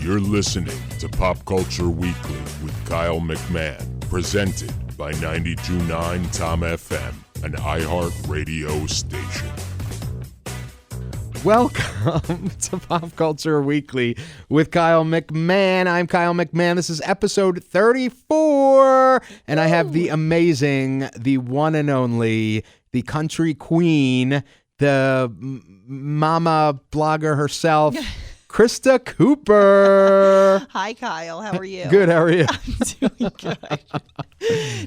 You're listening to Pop Culture Weekly with Kyle McMahon, presented by 92.9 Tom FM, an iHeart radio station. Welcome to Pop Culture Weekly with Kyle McMahon. I'm Kyle McMahon. This is episode 34, and I have the amazing, the one and only, the country queen, the mama blogger herself, Christa Cooper. Hi, Kyle. How are you? Good. How are you? I'm doing good.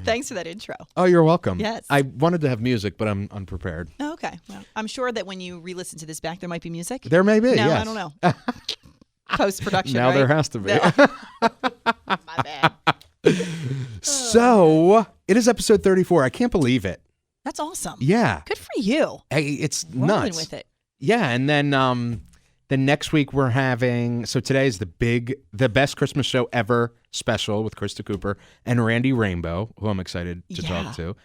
Thanks for that intro. Oh, you're welcome. Yes. I wanted to have music, but I'm unprepared. Oh, okay. Well, I'm sure that when you re-listen to this back, there might be music. There may be, No, yes. I don't know. Post-production, Now right? there has to be. Yeah. My bad. So, it is episode 34. I can't believe it. That's awesome. Yeah. Good for you. Hey, it's Rolling nuts. with it. Yeah, and then next week we're having, so today's the best Christmas show ever special with Christa Cooper and Randy Rainbow, who I'm excited to talk to.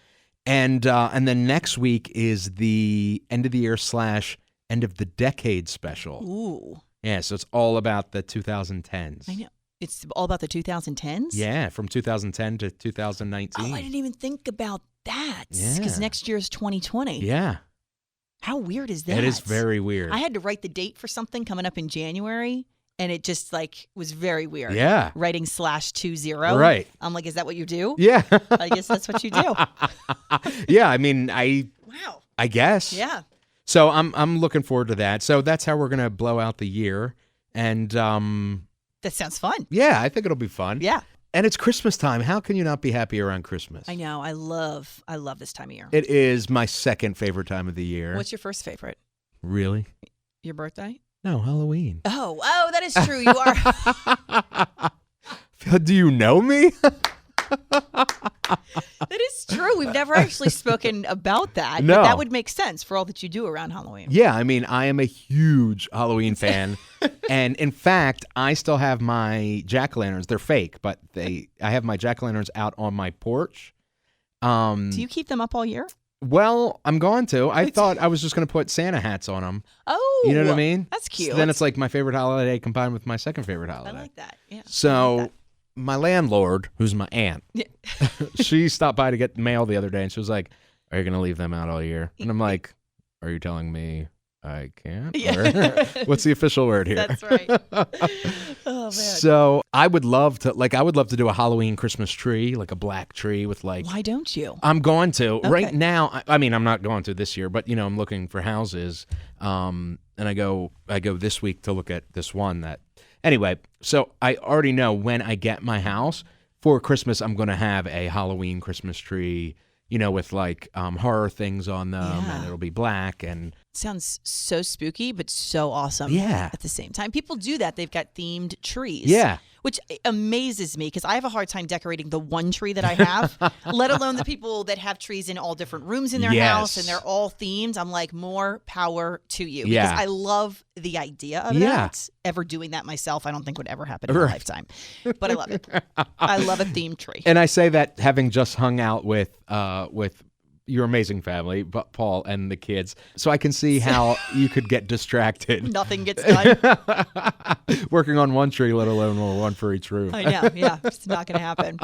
And then next week is the end of the year / end of the decade special. Ooh. Yeah, so it's all about the 2010s. I know. It's all about the 2010s? Yeah, from 2010 to 2019. Oh, I didn't even think about that. Yeah. Because next year is 2020. Yeah. How weird is that? It is very weird. I had to write the date for something coming up in January, and it just was very weird. Yeah. Writing /20. Right. I'm like, is that what you do? Yeah. I guess that's what you do. Yeah, I mean, Wow. I guess. Yeah. So I'm looking forward to that. So that's how we're going to blow out the year. And That sounds fun. yeah, I think it'll be fun. Yeah. And it's Christmas time. How can you not be happy around Christmas? I know. I love this time of year. It is my second favorite time of the year. What's your first favorite? Really? Your birthday? No, Halloween. Oh, that is true. You are. Do you know me? That is true. We've never actually spoken about that. No. But that would make sense for all that you do around Halloween. Yeah, I mean, I am a huge Halloween fan. And in fact, I still have my jack-o'-lanterns. They're fake, but I have my jack-o'-lanterns out on my porch. Do you keep them up all year? Well, I'm going to. I thought I was just going to put Santa hats on them. Oh. You know what I mean? That's cute. So then it's like my favorite holiday combined with my second favorite I holiday. like that. Yeah. So my landlord, who's my aunt, Yeah. she stopped by to get mail the other day, and she was like, "Are you going to leave them out all year?" And I'm like, "Are you telling me I can't?" Yeah. Or, what's the official word here? That's right. Oh, man. So I would love to do a Halloween Christmas tree, like a black tree with like. Why don't you? I'm going to right Okay. now. I mean, I'm not going to this year, but I'm looking for houses. And I go this week to look at this one that. Anyway, so I already know when I get my house for Christmas, I'm going to have a Halloween Christmas tree, with like horror things on them, Yeah. and it'll be black and. Sounds so spooky, but so awesome. Yeah. At the same time, people do that. They've got themed trees. Yeah. Which amazes me because I have a hard time decorating the one tree that I have, let alone the people that have trees in all different rooms in their house and they're all themed. I'm like, more power to you. Yeah. Because I love the idea of that. Ever doing that myself, I don't think would ever happen in my lifetime. But I love it. I love a themed tree. And I say that having just hung out with your amazing family, but Paul and the kids, so I can see how you could get distracted. Nothing gets done. Working on one tree, let alone one for each room. I know. Yeah. It's not going to happen.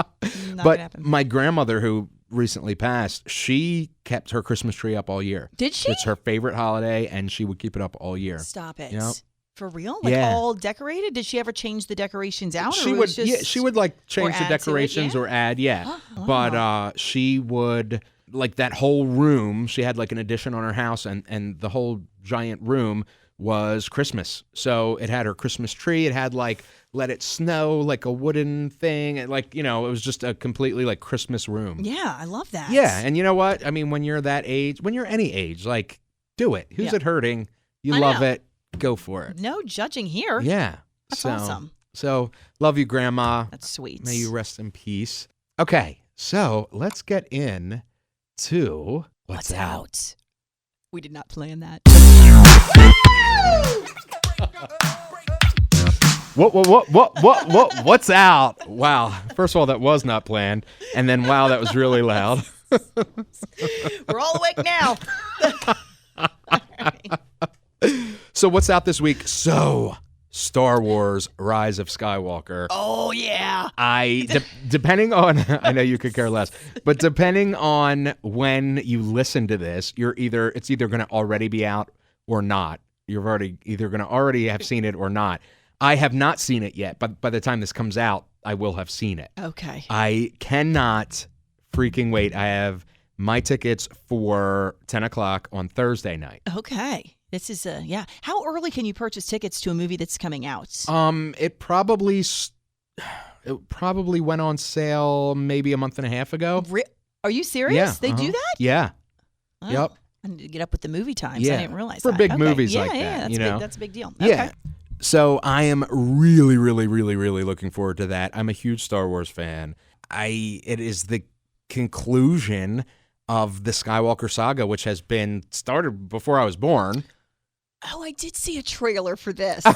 But my grandmother, who recently passed, she kept her Christmas tree up all year. Did she? It's her favorite holiday, and she would keep it up all year. Stop it. Yep. For real? Like Yeah. all decorated? Did she ever change the decorations out? She or would, was just, she would like change the add to it, decorations yeah? or add, yeah. Oh, wow. But she would like that whole room. She had like an addition on her house, and the whole giant room was Christmas. So it had her Christmas tree. It had like Let It Snow, like a wooden thing, and like it was just a completely like Christmas room. Yeah, I love that. Yeah, and you know what? I mean, when you're that age, when you're any age, like do it. Who's it hurting? You I love know. it. Go for it. No judging here. Yeah. That's so, awesome. So love you, Grandma. That's sweet. May you rest in peace. Okay, so let's get in to what's out. We did not plan that. What's out? Wow. First of all, that was not planned. And then, wow, that was really loud. We're all awake now. So what's out this week? So Star Wars Rise of Skywalker. Oh, yeah. Depending on, I know you could care less, but depending on when you listen to this, it's either going to already be out or not. You're either going to already have seen it or not. I have not seen it yet, but by the time this comes out, I will have seen it. Okay. I cannot freaking wait. I have my tickets for 10 o'clock on Thursday night. Okay. This is yeah. How early can you purchase tickets to a movie that's coming out? It probably went on sale maybe a month and a half ago. Are you serious? Yeah, They do that? Yeah. Oh, Yep. I need to get up with the movie times. Yeah. I didn't realize for that. big Okay. movies Yeah, like yeah, that. that's a big deal. Yeah. Okay. So I am really, really, really, really looking forward to that. I'm a huge Star Wars fan. It is the conclusion of the Skywalker saga, which has been started before I was born. Oh, I did see a trailer for this. No,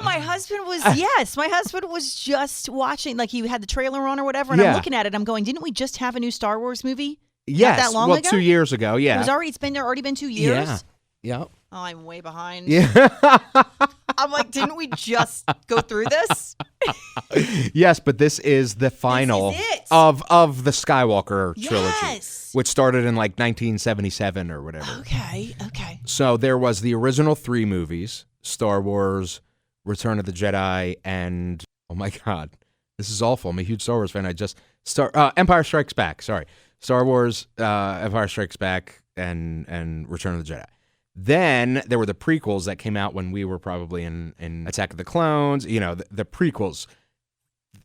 my husband was just watching, like he had the trailer on or whatever, and I'm looking at it, I'm going, didn't we just have a new Star Wars movie? Yes. Not that long ago? 2 years ago, yeah. It's already been 2 years? Yeah. Yep. Oh, I'm way behind. Yeah. I'm like, didn't we just go through this? Yes, but this is the final of the Skywalker trilogy, which started in like 1977 or whatever. Okay. So there was the original 3 movies, Star Wars, Return of the Jedi, and oh my God, this is awful. I'm a huge Star Wars fan. Empire Strikes Back. Sorry, Star Wars, Empire Strikes Back, and Return of the Jedi. Then there were the prequels that came out when we were probably in Attack of the Clones, the prequels.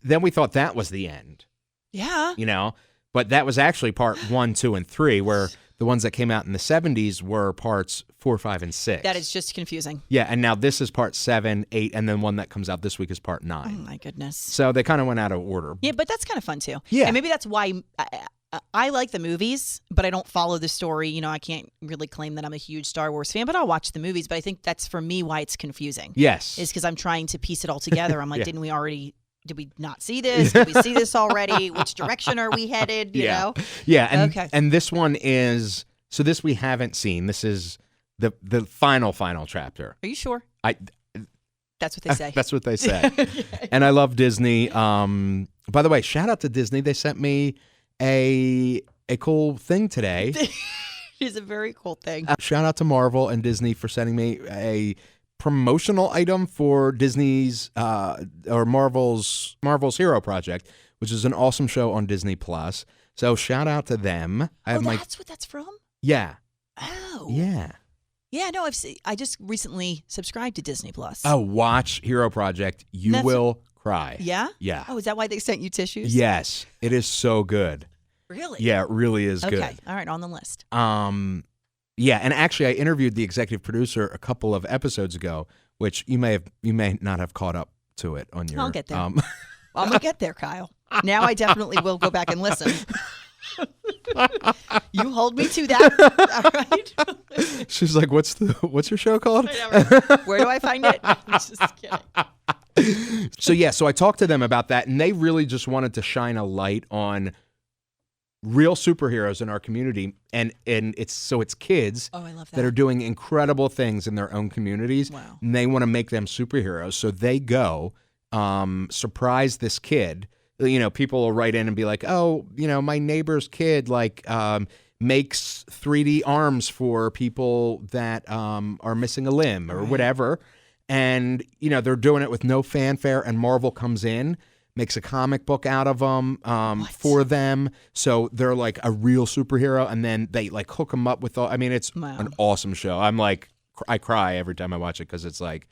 Then we thought that was the end. Yeah. But that was actually part 1, 2, and 3, where the ones that came out in the 70s were parts 4, 5, and 6. That is just confusing. Yeah, and now this is part 7, 8, and then one that comes out this week is part 9. Oh, my goodness. So they kind of went out of order. Yeah, but that's kind of fun, too. Yeah. And maybe that's why I like the movies, but I don't follow the story. I can't really claim that I'm a huge Star Wars fan, but I'll watch the movies. But I think that's, for me, why it's confusing. Yes. Is because I'm trying to piece it all together. I'm like, did we not see this? Did we see this already? Which direction are we headed? You know? Yeah. Okay. And this one is, so this we haven't seen. This is the final chapter. Are you sure? That's what they say. That's what they say. Okay. And I love Disney. By the way, shout out to Disney. They sent me a cool thing today. It is a very cool thing. Shout out to Marvel and Disney for sending me a promotional item for Disney's or Marvel's Hero Project, which is an awesome show on Disney Plus. So shout out to them. That's what that's from? Yeah. Oh. Yeah. Yeah, no, I just recently subscribed to Disney Plus. Oh, watch Hero Project. You will cry. Yeah? Yeah. Oh, is that why they sent you tissues? Yes. It is so good. Really? Yeah, it really is good. Okay. All right, on the list. Yeah, and actually I interviewed the executive producer a couple of episodes ago, which you may not have caught up to it on your I'll get there. I'm going to get there, Kyle. Now I definitely will go back and listen. You hold me to that. All right. She's like, what's your show called? Where do I find it? I'm just kidding. So I talked to them about that, and they really just wanted to shine a light on real superheroes in our community, and it's kids I love that are doing incredible things in their own communities. Wow. And they want to make them superheroes. So they go surprise this kid. People will write in and be like, oh, my neighbor's kid makes 3D arms for people that are missing a limb or whatever. And, they're doing it with no fanfare, and Marvel comes in, makes a comic book out of them for them. So they're like a real superhero, and then they like hook them up with it's an awesome show. I'm like, I cry every time I watch it because it's like,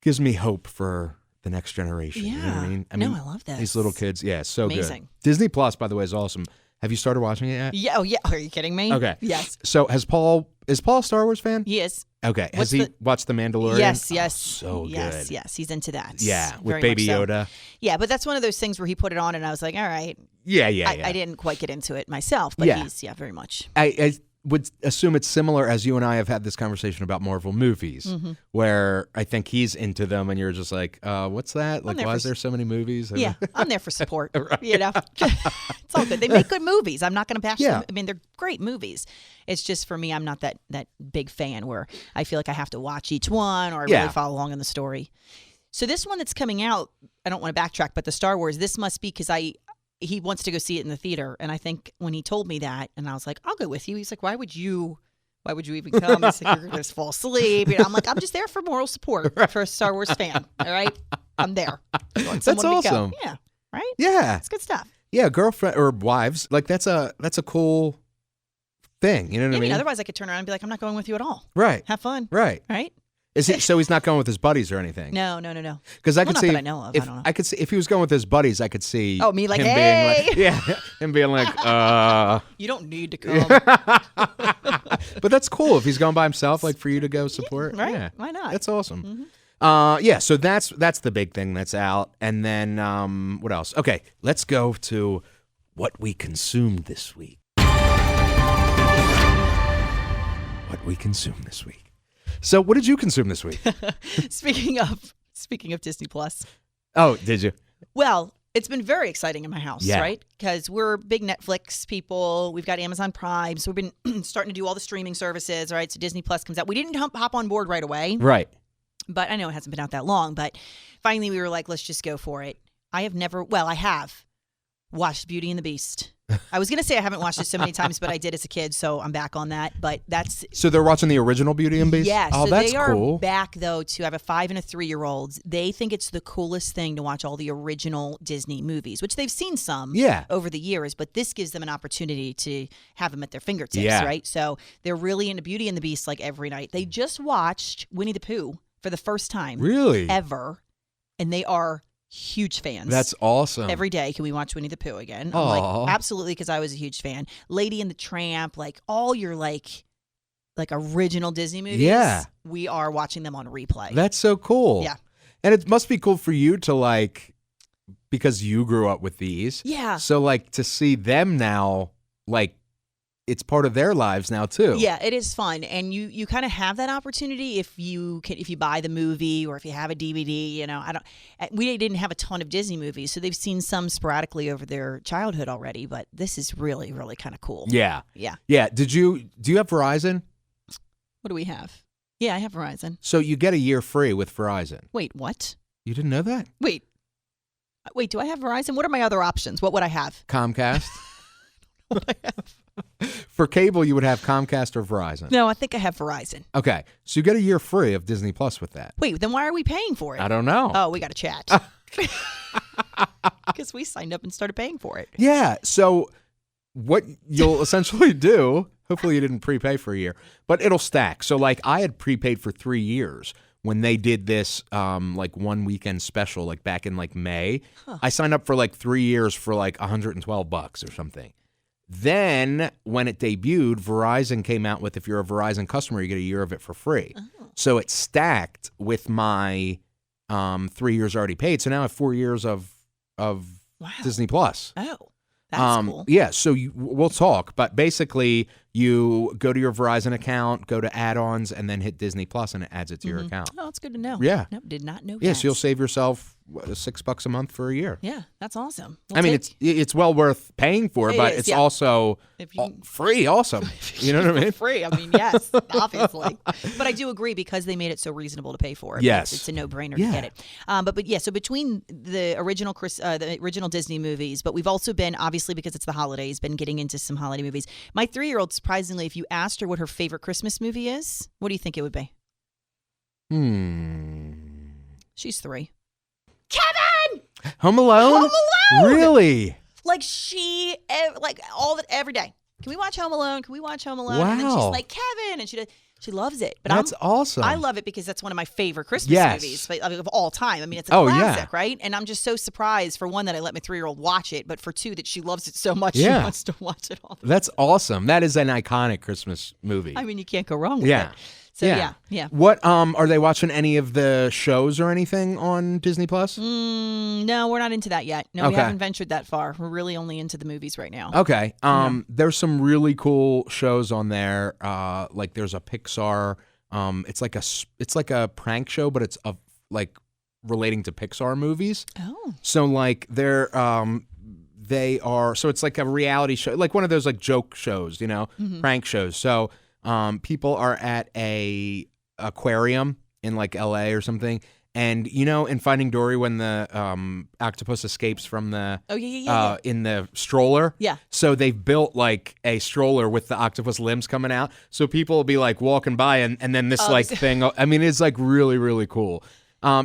gives me hope for the next generation. Yeah. You know what I mean? I love this. These little kids. Yeah, so amazing. Good. Disney Plus, by the way, is awesome. Have you started watching it yet? Yeah. Oh, yeah. Are you kidding me? Okay. Yes. So is Paul a Star Wars fan? He is. Okay. Has he watched The Mandalorian? Yes. Oh, so good. Yes. He's into that. Yeah. With Baby Yoda. Yeah, but that's one of those things where he put it on and I was like, all right. Yeah. I didn't quite get into it myself, but he's very much. would assume it's similar as you and I have had this conversation about Marvel movies, where I think he's into them and you're just like, what's that? Like, why is there so many movies? Yeah, I'm there for support. Right. You know, it's all good. They make good movies. I'm not going to bash them. I mean, they're great movies. It's just for me, I'm not that big fan where I feel like I have to watch each one or I really follow along in the story. So this one that's coming out, I don't want to backtrack, but the Star Wars, this must be because he wants to go see it in the theater. And I think when he told me that, and I was like, I'll go with you. He's like, why would you even come? He's like, you're going to fall asleep. You know, I'm like, I'm just there for moral support for a Star Wars fan. All right. I'm there. That's awesome. Yeah. Right. Yeah. It's good stuff. Yeah. Girlfriend or wives. Like that's a cool thing. You know what I mean? Otherwise I could turn around and be like, I'm not going with you at all. Right. Have fun. Right. Right. Is he? So he's not going with his buddies or anything? No. Because I could see. Not that I know of. I don't know. I could see if he was going with his buddies. I could see. Oh, me like, him hey. being like, him being like, You don't need to come. But that's cool if he's going by himself. Like for you to go support. Right? Yeah. Why not? That's awesome. Yeah. So that's the big thing that's out. And then what else? Okay, let's go to what we consumed this week. What we consumed this week. So, what did you consume this week? Speaking of Disney Plus. Oh, did you? Well, it's been very exciting in my house, Yeah. right? Because we're big Netflix people. We've got Amazon Prime, so we've been starting to do all the streaming services, right? So Disney Plus comes out. We didn't hop on board right away, Right. but I know it hasn't been out that long. But finally, we were like, let's just go for it. I have watched Beauty and the Beast. I was going to say I haven't watched it so many times, but I did as a kid, so I'm back on that. But that's... So they're watching the original Beauty and Beast? Yeah, Oh, so that's they are cool. back, though, to have a 5 and a 3-year-olds. They think it's the coolest thing to watch all the original Disney movies, which they've seen some over the years, but this gives them an opportunity to have them at their fingertips, right? So they're really into Beauty and the Beast like every night. They just watched Winnie the Pooh for the first time ever, and they are huge fans. That's awesome. Every day, can we watch Winnie the Pooh again? I'm Aw. like, absolutely, because I was a huge fan. Lady and the Tramp, like all your like original Disney movies. Yeah. We are watching them on replay. That's so cool. Yeah. And it must be cool for you to like, because you grew up with these. Yeah. So like to see them now, like it's part of their lives now too. Yeah, it is fun, and you kind of have that opportunity if you buy the movie or if you have a DVD. You know, we didn't have a ton of Disney movies, so they've seen some sporadically over their childhood already. But this is really, really kind of cool. Yeah. Yeah. Yeah. Do you have Verizon? What do we have? Yeah, I have Verizon. So you get a year free with Verizon. Wait, what? You didn't know that? Wait, do I have Verizon? What are my other options? What would I have? Comcast. What would I have? For cable, you would have Comcast or Verizon. No, I think I have Verizon. Okay. So you get a year free of Disney Plus with that. Wait, then why are we paying for it? I don't know. Oh, we got to chat. Because we signed up and started paying for it. Yeah. So what you'll essentially do, hopefully you didn't prepay for a year, but it'll stack. So like I had prepaid for 3 years when they did this like one weekend special, like back in like May. I signed up for like 3 years for like $112 or something. Then when it debuted, Verizon came out with, if you're a Verizon customer, you get a year of it for free. Oh. So it stacked with my 3 years already paid. So now I have 4 years of Disney Plus. Oh, that's cool. Yeah, so we'll talk, but basically you go to your Verizon account, go to add-ons, and then hit Disney Plus, and it adds it to your account. Oh, that's good to know. Yeah. Nope, did not know that. Yeah, so you'll save yourself $6 a month for a year. Yeah, that's awesome. It's well worth paying for, but it's also free. Awesome. You know what I mean? Free. I mean, yes, obviously. But I do agree because they made it so reasonable to pay for. Yes, it's a no-brainer to get it. But yeah, so between the original Disney movies, but we've also been, obviously because it's the holidays, been getting into some holiday movies. My 3-year-old, surprisingly, if you asked her what her favorite Christmas movie is, what do you think it would be? She's 3. Kevin! Home Alone? Really? Like every day. Can we watch Home Alone? Can we watch Home Alone? Wow. And then she's like, Kevin, and she loves it. But that's awesome. I love it because that's one of my favorite Christmas movies of all time. I mean, it's a classic, right? And I'm just so surprised, for one, that I let my 3-year-old watch it, but for two, that she loves it so much she wants to watch it all the time. That's awesome. That is an iconic Christmas movie. I mean, you can't go wrong with it. So yeah. What are they watching any of the shows or anything on Disney Plus? No, we're not into that yet. No, we haven't ventured that far. We're really only into the movies right now. Okay. There's some really cool shows on there. Like there's a Pixar. It's like a prank show, but it's like relating to Pixar movies. Oh. So like they are. So it's like a reality show, like one of those like joke shows, prank shows. So. People are at a aquarium in like LA or something. And in Finding Dory when the octopus escapes from the in the stroller. Yeah. So they've built like a stroller with the octopus limbs coming out. So people will be like walking by and then this thing. I mean, it's like really, really cool.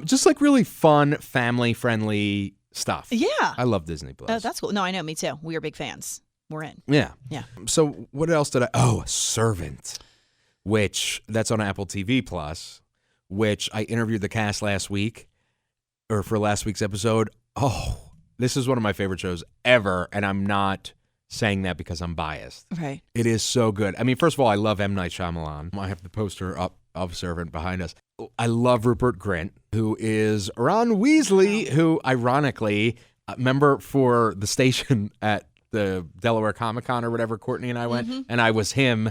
Just like really fun, family friendly stuff. Yeah. I love Disney Plus. Oh, that's cool. No, I know. Me too. We are big fans. We're in. Yeah. Yeah. So what else did Servant, which that's on Apple TV Plus, which I interviewed the cast last week or for last week's episode. Oh, this is one of my favorite shows ever. And I'm not saying that because I'm biased. Right. It is so good. I mean, first of all, I love M. Night Shyamalan. I have the poster up of Servant behind us. I love Rupert Grint, who is Ron Weasley, who ironically, remember for the station at the Delaware Comic-Con or whatever, Courtney and I went, and I was him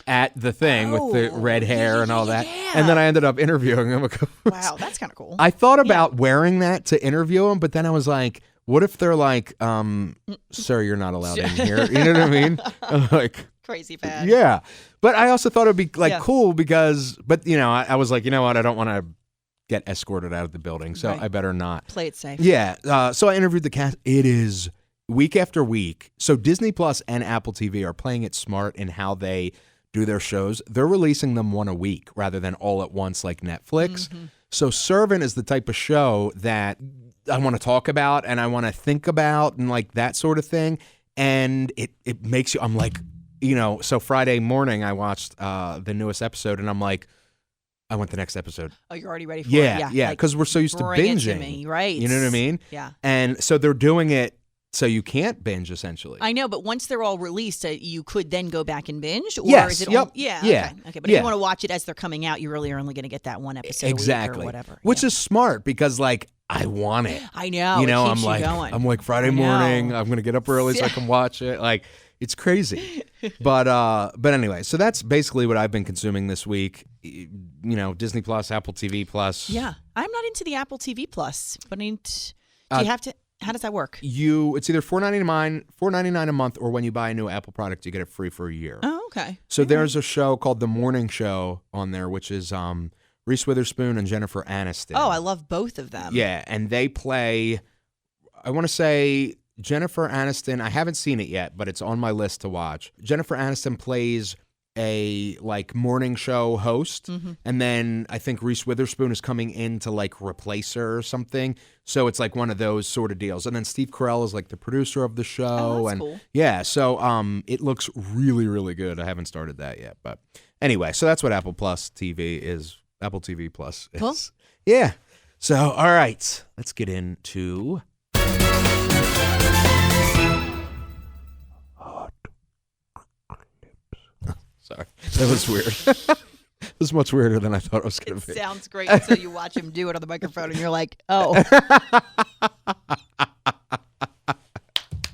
at the thing with the red hair and all that. And then I ended up interviewing him. Wow, that's kind of cool. I thought about wearing that to interview him, but then I was like, what if they're like, sir, you're not allowed in here? You know what I mean? Like crazy fan. Yeah. But I also thought it would be like cool because, I was like, you know what? I don't want to get escorted out of the building, so I better not. Play it safe. Yeah. So I interviewed the cast. It is week after week. So Disney Plus and Apple TV are playing it smart in how they do their shows. They're releasing them one a week rather than all at once like Netflix. So Servant is the type of show that I want to talk about and I want to think about and like that sort of thing. And it makes you, I'm like, so Friday morning I watched the newest episode and I'm like, I want the next episode. Oh, you're already ready for it? Yeah. Because we're so used to bring binging. it to me, right? You know what I mean? Yeah. And so they're doing it so you can't binge, essentially. I know, but once they're all released, you could then go back and binge? Or yes. Is it yep. Okay. But if you want to watch it as they're coming out, you really are only going to get that one episode a week or whatever. Which is smart because, like, I want it. I know. It keeps you going. I'm like, Friday morning, I'm going to get up early so I can watch it. Like, it's crazy. But anyway, so that's basically what I've been consuming this week. Disney Plus, Apple TV Plus. Yeah. I'm not into the Apple TV Plus, but do you have to... How does that work? It's either $4.99 a month, or when you buy a new Apple product, you get it free for a year. Oh, okay. So there's a show called The Morning Show on there, which is Reese Witherspoon and Jennifer Aniston. Oh, I love both of them. Yeah, and they play, I want to say Jennifer Aniston, I haven't seen it yet, but it's on my list to watch. Jennifer Aniston plays a like morning show host, and then I think Reese Witherspoon is coming in to like replace her or something. So it's like one of those sort of deals. And then Steve Carell is like the producer of the show. Oh, that's and cool. Yeah, so it looks really, really good. I haven't started that yet, but anyway, so that's what Apple Plus TV is. Apple TV Plus is. Cool. Yeah. So all right, let's get into Sorry, that was weird. It was much weirder than I thought it was going to be. It sounds great until you watch him do it on the microphone and you're like, oh.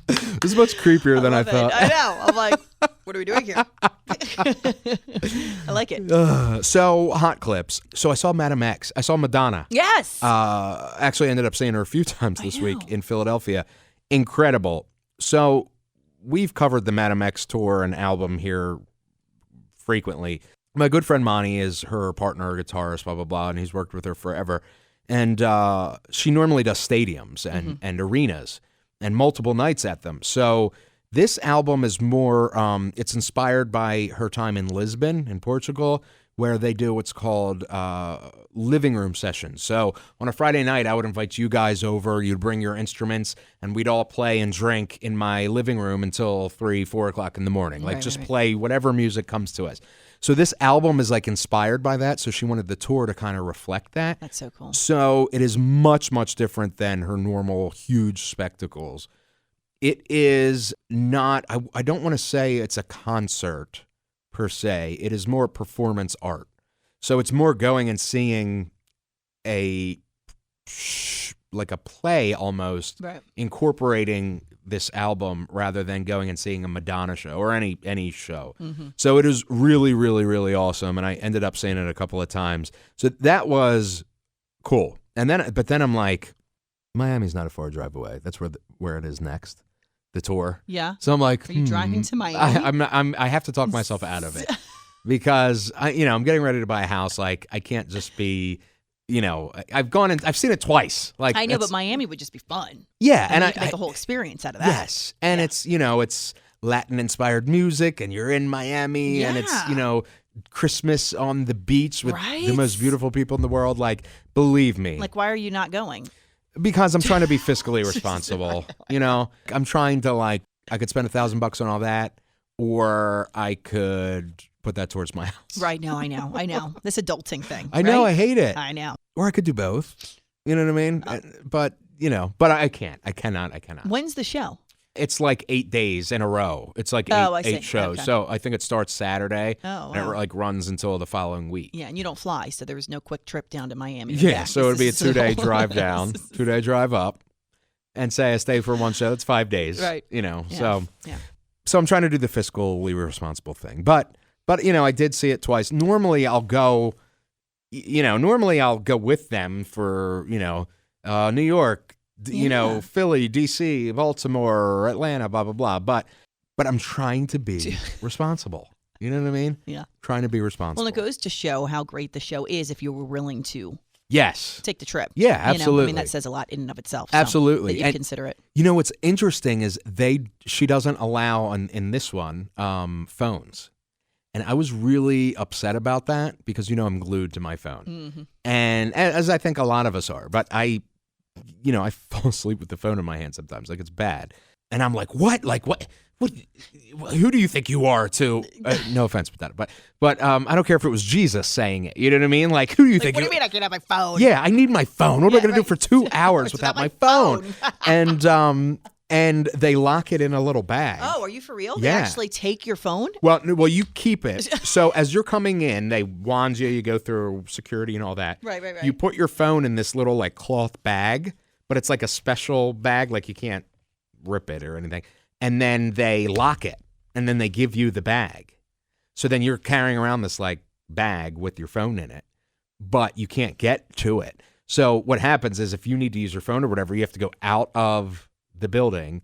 This is much creepier than I thought. I know. I'm like, what are we doing here? I like it. So, hot clips. So, I saw Madam X. I saw Madonna. Yes. Actually, ended up seeing her a few times this week in Philadelphia. Incredible. So, we've covered the Madam X tour and album here frequently. My good friend Monty is her partner, guitarist, blah, blah, blah, and he's worked with her forever. And she normally does stadiums and arenas and multiple nights at them. So this album is more, it's inspired by her time in Lisbon, in Portugal, where they do what's called living room sessions. So on a Friday night, I would invite you guys over. You'd bring your instruments, and we'd all play and drink in my living room until 3, 4 o'clock in the morning. Like, just play whatever music comes to us. So this album is, like, inspired by that, so she wanted the tour to kind of reflect that. That's so cool. So it is much, much different than her normal huge spectacles. It is not, I don't want to say it's a concert per se. It is more performance art. So it's more going and seeing like a play almost, Right. incorporating this album rather than going and seeing a Madonna show or any show. Mm-hmm. So it is really, really, really awesome. And I ended up saying it a couple of times. So that was cool. But then I'm like, Miami's not a far drive away. That's where it is next, the tour. Yeah. So I'm like, Are you driving to Miami? I have to talk myself out of it because I'm getting ready to buy a house. Like I can't just be, I've seen it twice. Like I know, but Miami would just be fun. Yeah, and you can make the whole experience out of that. Yes, and it's Latin inspired music, and you're in Miami, and it's Christmas on the beach with the most beautiful people in the world. Like, believe me. Like, why are you not going? Because I'm trying to be fiscally responsible. I'm trying to I could spend $1,000 on all that, or I could put that towards my house. Right. No, I know. This adulting thing. I know. I hate it. I know. Or I could do both. You know what I mean? But I can't. I cannot. When's the show? It's like 8 days in a row. It's like eight shows. Okay. So I think it starts Saturday. Oh, wow. And it runs until the following week. Yeah, and you don't fly, so there was no quick trip down to Miami. Yeah, so it'd be a 2-day drive down, 2-day drive up, and say I stay for one show. It's 5 days. Right. So I'm trying to do the fiscally responsible thing. But I did see it twice. Normally I'll go with them for, New York, Philly, DC, Baltimore, Atlanta, blah, blah, blah. But I'm trying to be responsible. You know what I mean? Yeah. Trying to be responsible. Well, it goes to show how great the show is if you were willing to take the trip. Yeah, absolutely. I mean, that says a lot in and of itself. So absolutely. That you consider it. What's interesting is she doesn't allow in this one phones. And I was really upset about that because, I'm glued to my phone. Mm-hmm. And as I think a lot of us are, but I fall asleep with the phone in my hand sometimes. Like, it's bad. And I'm like, what? Like, what? Who do you think you are to, no offense with that, but I don't care if it was Jesus saying it. You know what I mean? Like, who do you think? What do you mean I can't have my phone? Yeah, I need my phone. What am I going to do for 2 hours without my phone? And they lock it in a little bag. Oh, are you for real? Yeah. They actually take your phone? Well, you keep it. So as you're coming in, they wand you go through security and all that. Right. You put your phone in this little cloth bag, but it's like a special bag, like you can't rip it or anything. And then they lock it, and then they give you the bag. So then you're carrying around this bag with your phone in it, but you can't get to it. So what happens is if you need to use your phone or whatever, you have to go out of the building,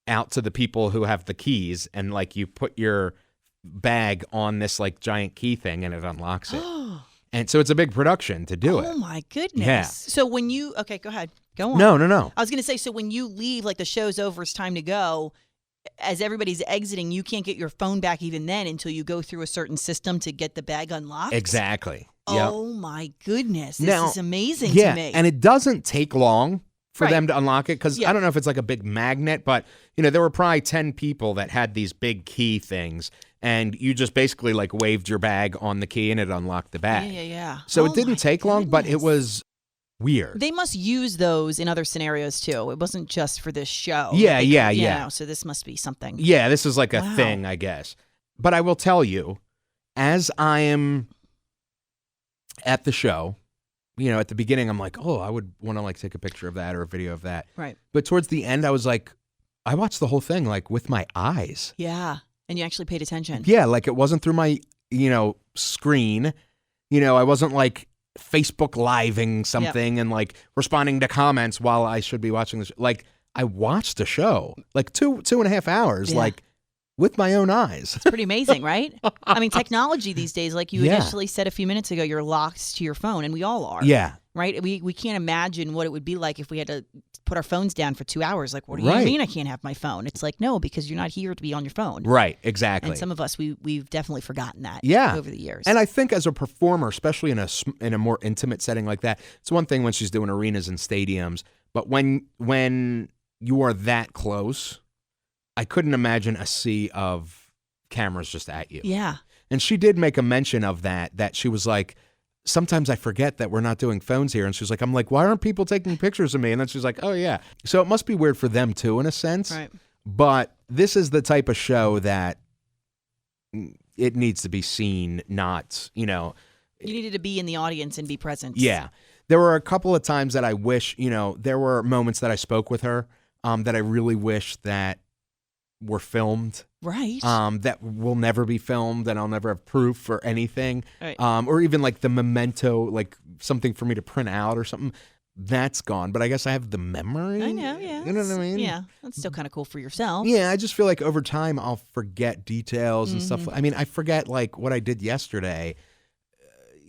out to the people who have the keys, and you put your bag on this giant key thing, and it unlocks it. And so it's a big production to do it. Oh my goodness. Yeah. So when you go ahead. Go on. No. I was gonna say, so when you leave, the show's over, it's time to go, as everybody's exiting, you can't get your phone back even then until you go through a certain system to get the bag unlocked? Exactly. Oh my goodness. This is amazing to me. And it doesn't take long for Right. them to unlock it, because I don't know if it's a big magnet, but there were probably 10 people that had these big key things, and you just basically waved your bag on the key and it unlocked the bag. Yeah. So it didn't take long, but it was weird. They must use those in other scenarios too. It wasn't just for this show. Yeah. So this must be something. Yeah, this is a thing, I guess. But I will tell you, as I am at the show, at the beginning, I'm like, oh, I would want to take a picture of that or a video of that. Right. But towards the end, I was like, I watched the whole thing with my eyes. Yeah. And you actually paid attention. Yeah, it wasn't through my, screen. I wasn't Facebook living something and responding to comments while I should be watching this. I watched the show, 2.5 hours, with my own eyes. It's pretty amazing, right? I mean, technology these days, like you initially said a few minutes ago, you're locked to your phone, and we all are. Yeah. Right? We can't imagine what it would be like if we had to put our phones down for 2 hours. What do you Right. mean I can't have my phone? It's no, because you're not here to be on your phone. Right, exactly. And some of us, we've definitely forgotten that over the years. And I think as a performer, especially in a more intimate setting like that, it's one thing when she's doing arenas and stadiums, but when you are that close, I couldn't imagine a sea of cameras just at you. Yeah. And she did make a mention of that she was like, sometimes I forget that we're not doing phones here. And she's like, I'm like, why aren't people taking pictures of me? And then she's like, oh, yeah. So it must be weird for them, too, in a sense. Right. But this is the type of show that it needs to be seen, not, You needed to be in the audience and be present. Yeah. There were a couple of times that I wish, there were moments that I spoke with her that I really wish that were filmed. Right. That will never be filmed, and I'll never have proof or anything. Right. Or even like the memento, like something for me to print out or something. That's gone. But I guess I have the memory. I know, yeah. You know what I mean? Yeah. That's still kind of cool for yourself. Yeah, I just feel like over time I'll forget details and stuff. I mean, I forget like what I did yesterday.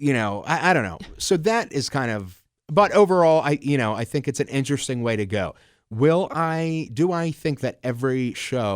I don't know. So that is kind of, but overall, I think it's an interesting way to go. Do I think that every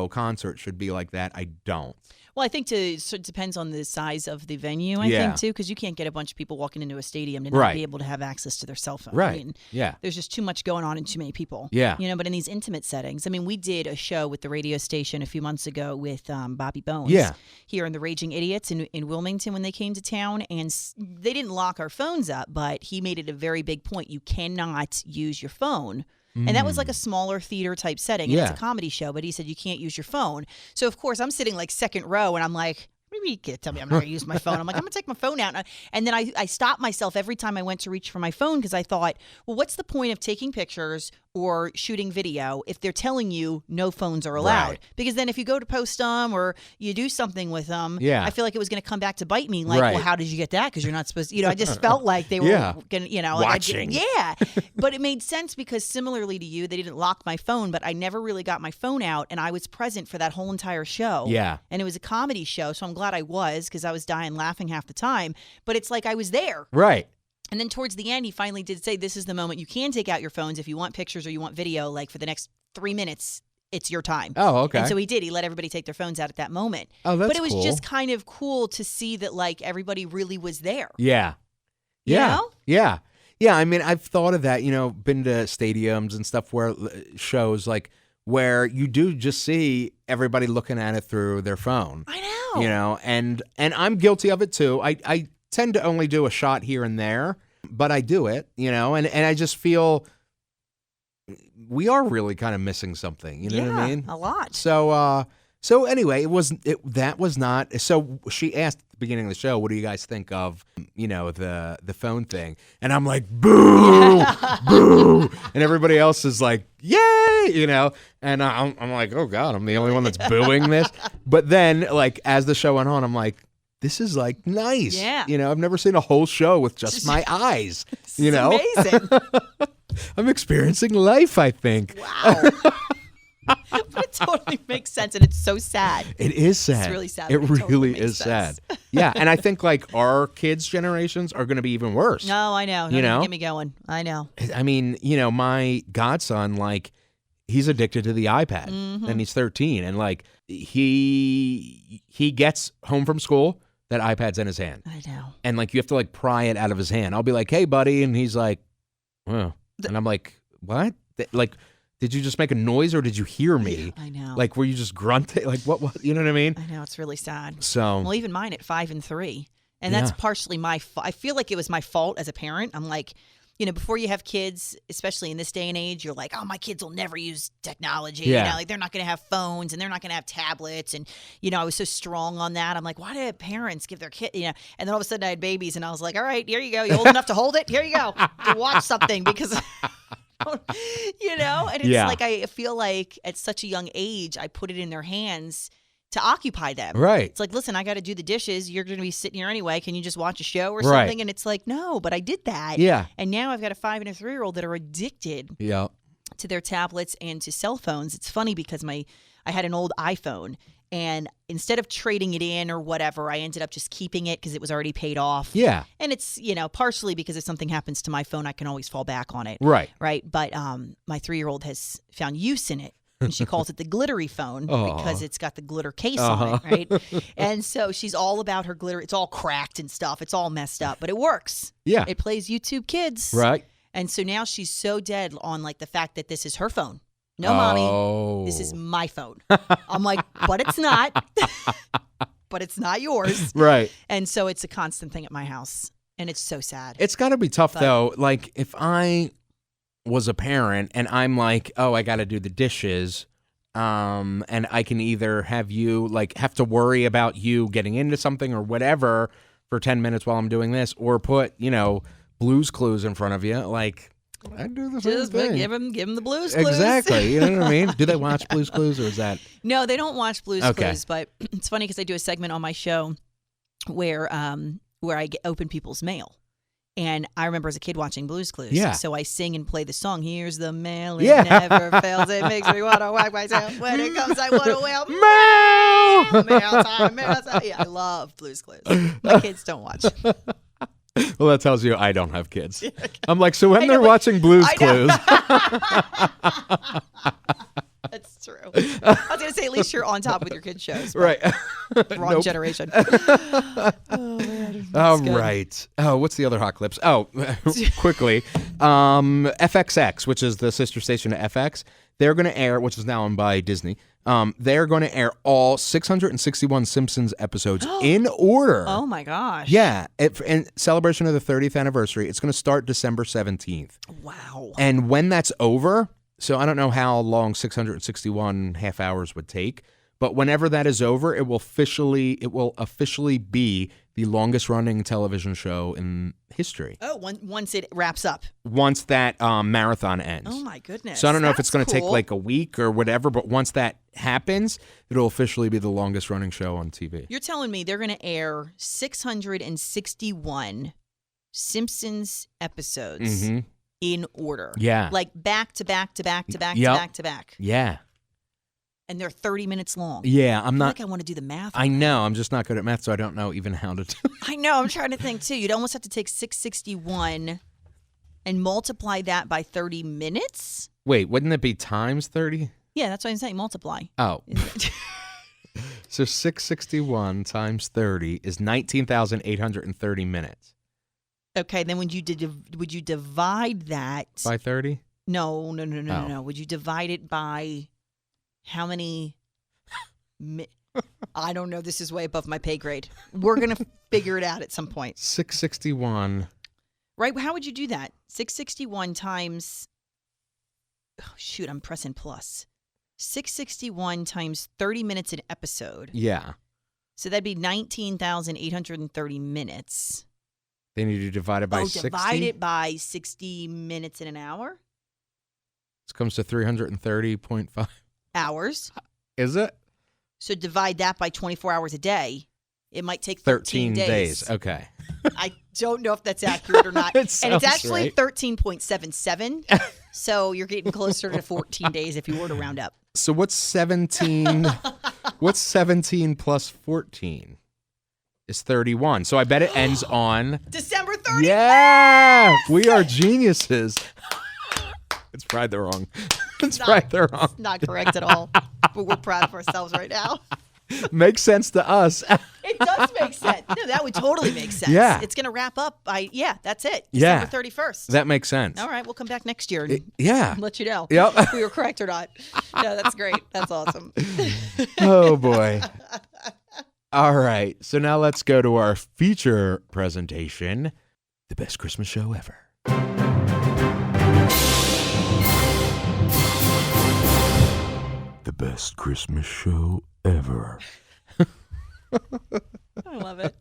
concert should be like that? I don't. Well, I think it depends on the size of the venue, I think, too, because you can't get a bunch of people walking into a stadium to not be able to have access to their cell phone. Right. I mean, yeah. There's just too much going on and too many people. Yeah. But in these intimate settings, I mean, we did a show with the radio station a few months ago with Bobby Bones here in the Raging Idiots in Wilmington when they came to town, and they didn't lock our phones up, but he made it a very big point. You cannot use your phone. And that was like a smaller theater type setting. And it's a comedy show, but he said you can't use your phone. So, of course, I'm sitting like second row and I'm like, maybe you can't tell me I'm not going to use my phone. I'm like, I'm going to take my phone out. And then I stopped myself every time I went to reach for my phone because I thought, well, what's the point of taking pictures or shooting video if they're telling you no phones are allowed? Right. Because then if you go to post them or you do something with them, Yeah. I feel like it was going to come back to bite me. Like, well, how did you get that? Because you're not supposed to, I just felt like they were going to, watching. But it made sense because similarly to you, they didn't lock my phone, but I never really got my phone out and I was present for that whole entire show. Yeah. And it was a comedy show, so I'm glad I was because I was dying laughing half the time. But it's like I was there. Right. And then towards the end, he finally did say, this is the moment you can take out your phones if you want pictures or you want video, like for the next 3 minutes. It's your time. Oh, okay. And so he did. He let everybody take their phones out at that moment. Oh, that's But it was cool. just kind of cool to see that, like, everybody really was there. Yeah. You Yeah. know? Yeah. Yeah. I mean, I've thought of that, been to stadiums and stuff where shows like where you do just see everybody looking at it through their phone. I know. And I'm guilty of it too. I tend to only do a shot here and there, but I do it, and I just feel we are really kind of missing something, you know what I mean? A lot. So anyway, that was not. So she asked at the beginning of the show, "What do you guys think of, the phone thing?" And I'm like, "Boo, boo!" And everybody else is like, "Yay!" And I'm like, "Oh God, I'm the only one that's booing this." But then, like as the show went on, I'm like, "This is like nice." Yeah. I've never seen a whole show with just my eyes. It's amazing. I'm experiencing life, I think. Wow. But it totally makes sense, and it's so sad. It is sad. It's really sad. It but totally really makes is sense. sad. Yeah, and I think like our kids' generations are going to be even worse. No, I know. Don't even get me going. I know. I mean, my godson, like, he's addicted to the iPad, and he's 13, and like he gets home from school, that iPad's in his hand. I know. And like you have to like pry it out of his hand. I'll be like, "Hey, buddy," and he's like, "Oh," and I'm like, "What?" Like, did you just make a noise or did you hear me? I know. Like, were you just grunting? Like, what? You know what I mean? I know. It's really sad. So, well, even mine at 5 and 3, and that's partially my fault. I feel like it was my fault as a parent. I'm like, before you have kids, especially in this day and age, you're like, oh, my kids will never use technology. Yeah. Like they're not going to have phones and they're not going to have tablets. And, I was so strong on that. I'm like, why do parents give their kid, And then all of a sudden I had babies and I was like, all right, here you go. You old enough to hold it? Here you go. To watch something because, and it's like, I feel like at such a young age, I put it in their hands to occupy them. Right. It's like, listen, I got to do the dishes. You're going to be sitting here anyway. Can you just watch a show or Right. something? And it's like, no, but I did that. Yeah. And now I've got a 5 and a 3-year-old that are addicted Yeah. to their tablets and to cell phones. It's funny because I had an old iPhone, and instead of trading it in or whatever, I ended up just keeping it because it was already paid off. Yeah. And it's, partially because if something happens to my phone, I can always fall back on it. Right. Right. But my 3-year-old has found use in it. And she calls it the glittery phone because it's got the glitter case on it, right? And so she's all about her glitter. It's all cracked and stuff. It's all messed up, but it works. Yeah. It plays YouTube Kids. Right. And so now she's so dead on like the fact that this is her phone. No, mommy, this is my phone. I'm like, but it's not. But it's not yours. Right. And so it's a constant thing at my house. And it's so sad. It's got to be tough, though. Like, if I was a parent and I'm like, oh, I got to do the dishes, and I can either have you, like, have to worry about you getting into something or whatever, for 10 minutes while I'm doing this, or put, Blue's Clues in front of you. Like, I do the same thing. Give him the Blues Clues. Exactly. You know what I mean? Do they watch Blues Clues, or is that? No, they don't watch Blues Clues, but it's funny because I do a segment on my show where I open people's mail. And I remember as a kid watching Blues Clues. Yeah. So I sing and play the song, "Here's the mail, it never fails. It makes me want to wag my tail. When it comes, I want to wail. Mail time, mail time." Yeah, I love Blues Clues. My kids don't watch. Well, that tells you I don't have kids. I'm like, so when they're watching Blues Clues. That's true. I was going to say, at least you're on top with your kids' shows. Right. Wrong generation. Oh, man. All right. Oh, what's the other hot clips? Oh, quickly. FXX, which is the sister station to FX, they're going to air, which is now owned by Disney, they're going to air all 661 Simpsons episodes in order. Oh, my gosh. Yeah. In celebration of the 30th anniversary. It's going to start December 17th. Wow. And when that's over, so I don't know how long 661 half hours would take, but whenever that is over, it will officially be the longest running television show in history. Oh, once it wraps up. Once that marathon ends. Oh my goodness. So I don't know if it's going to cool. take like a week or whatever, but once that happens, it'll officially be the longest running show on TV. You're telling me they're going to air 661 Simpsons episodes in order. Yeah. Like back to back to back to back to Yep. back to back. Yeah. And they're 30 minutes long. Yeah, I'm not. I want to do the math. I know. I'm just not good at math, so I don't know even how to do it. I know. I'm trying to think, too. You'd almost have to take 661 and multiply that by 30 minutes? Wait, wouldn't it be times 30? Yeah, that's what I'm saying. Multiply. Oh. So 661 times 30 is 19,830 minutes. Okay, then would you divide that By 30? No. Would you divide it by how many? I don't know. This is way above my pay grade. We're gonna figure it out at some point. 661. Right? How would you do that? 661 times. Oh, shoot! I'm pressing plus. 661 times 30 minutes an episode. Yeah. So that'd be 19,830 minutes. Then you divide it by 60. Divide it by 60 minutes in an hour? This comes to 330.5 hours. Is it? So divide that by 24 hours a day. It might take 13 days. Okay. I don't know if that's accurate or not. And it's actually 13.77. So you're getting closer to 14 days if you were to round up. So what's 17? What's 17 plus 14? Is 31. So I bet it ends on December 30th. Yeah, we are geniuses. It's probably the wrong. It's not correct at all. But we're proud of ourselves right now. Makes sense to us. It does make sense. No, that would totally make sense. Yeah. It's going to wrap up by, that's it. Yeah. December 31st. That makes sense. All right, we'll come back next year and let you know if we were correct or not. No, that's great. That's awesome. Oh, boy. All right, so now let's go to our feature presentation, The Best Christmas Show Ever. The best Christmas show ever. I love it.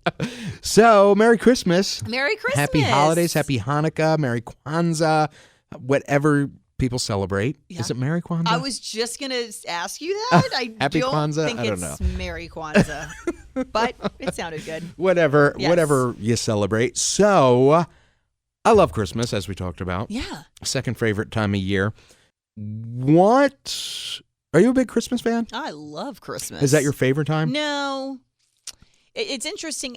So, Merry Christmas. Merry Christmas. Happy holidays, Happy Hanukkah, Merry Kwanzaa, whatever people celebrate. Yeah. Is it Merry Kwanzaa? I was just going to ask you that. Happy Kwanzaa? Think I don't know. It's Merry Kwanzaa. But it sounded good. Whatever you celebrate. So, I love Christmas, as we talked about. Yeah. Second favorite time of year. What? Are you a big Christmas fan? I love Christmas. Is that your favorite time? No. It's interesting.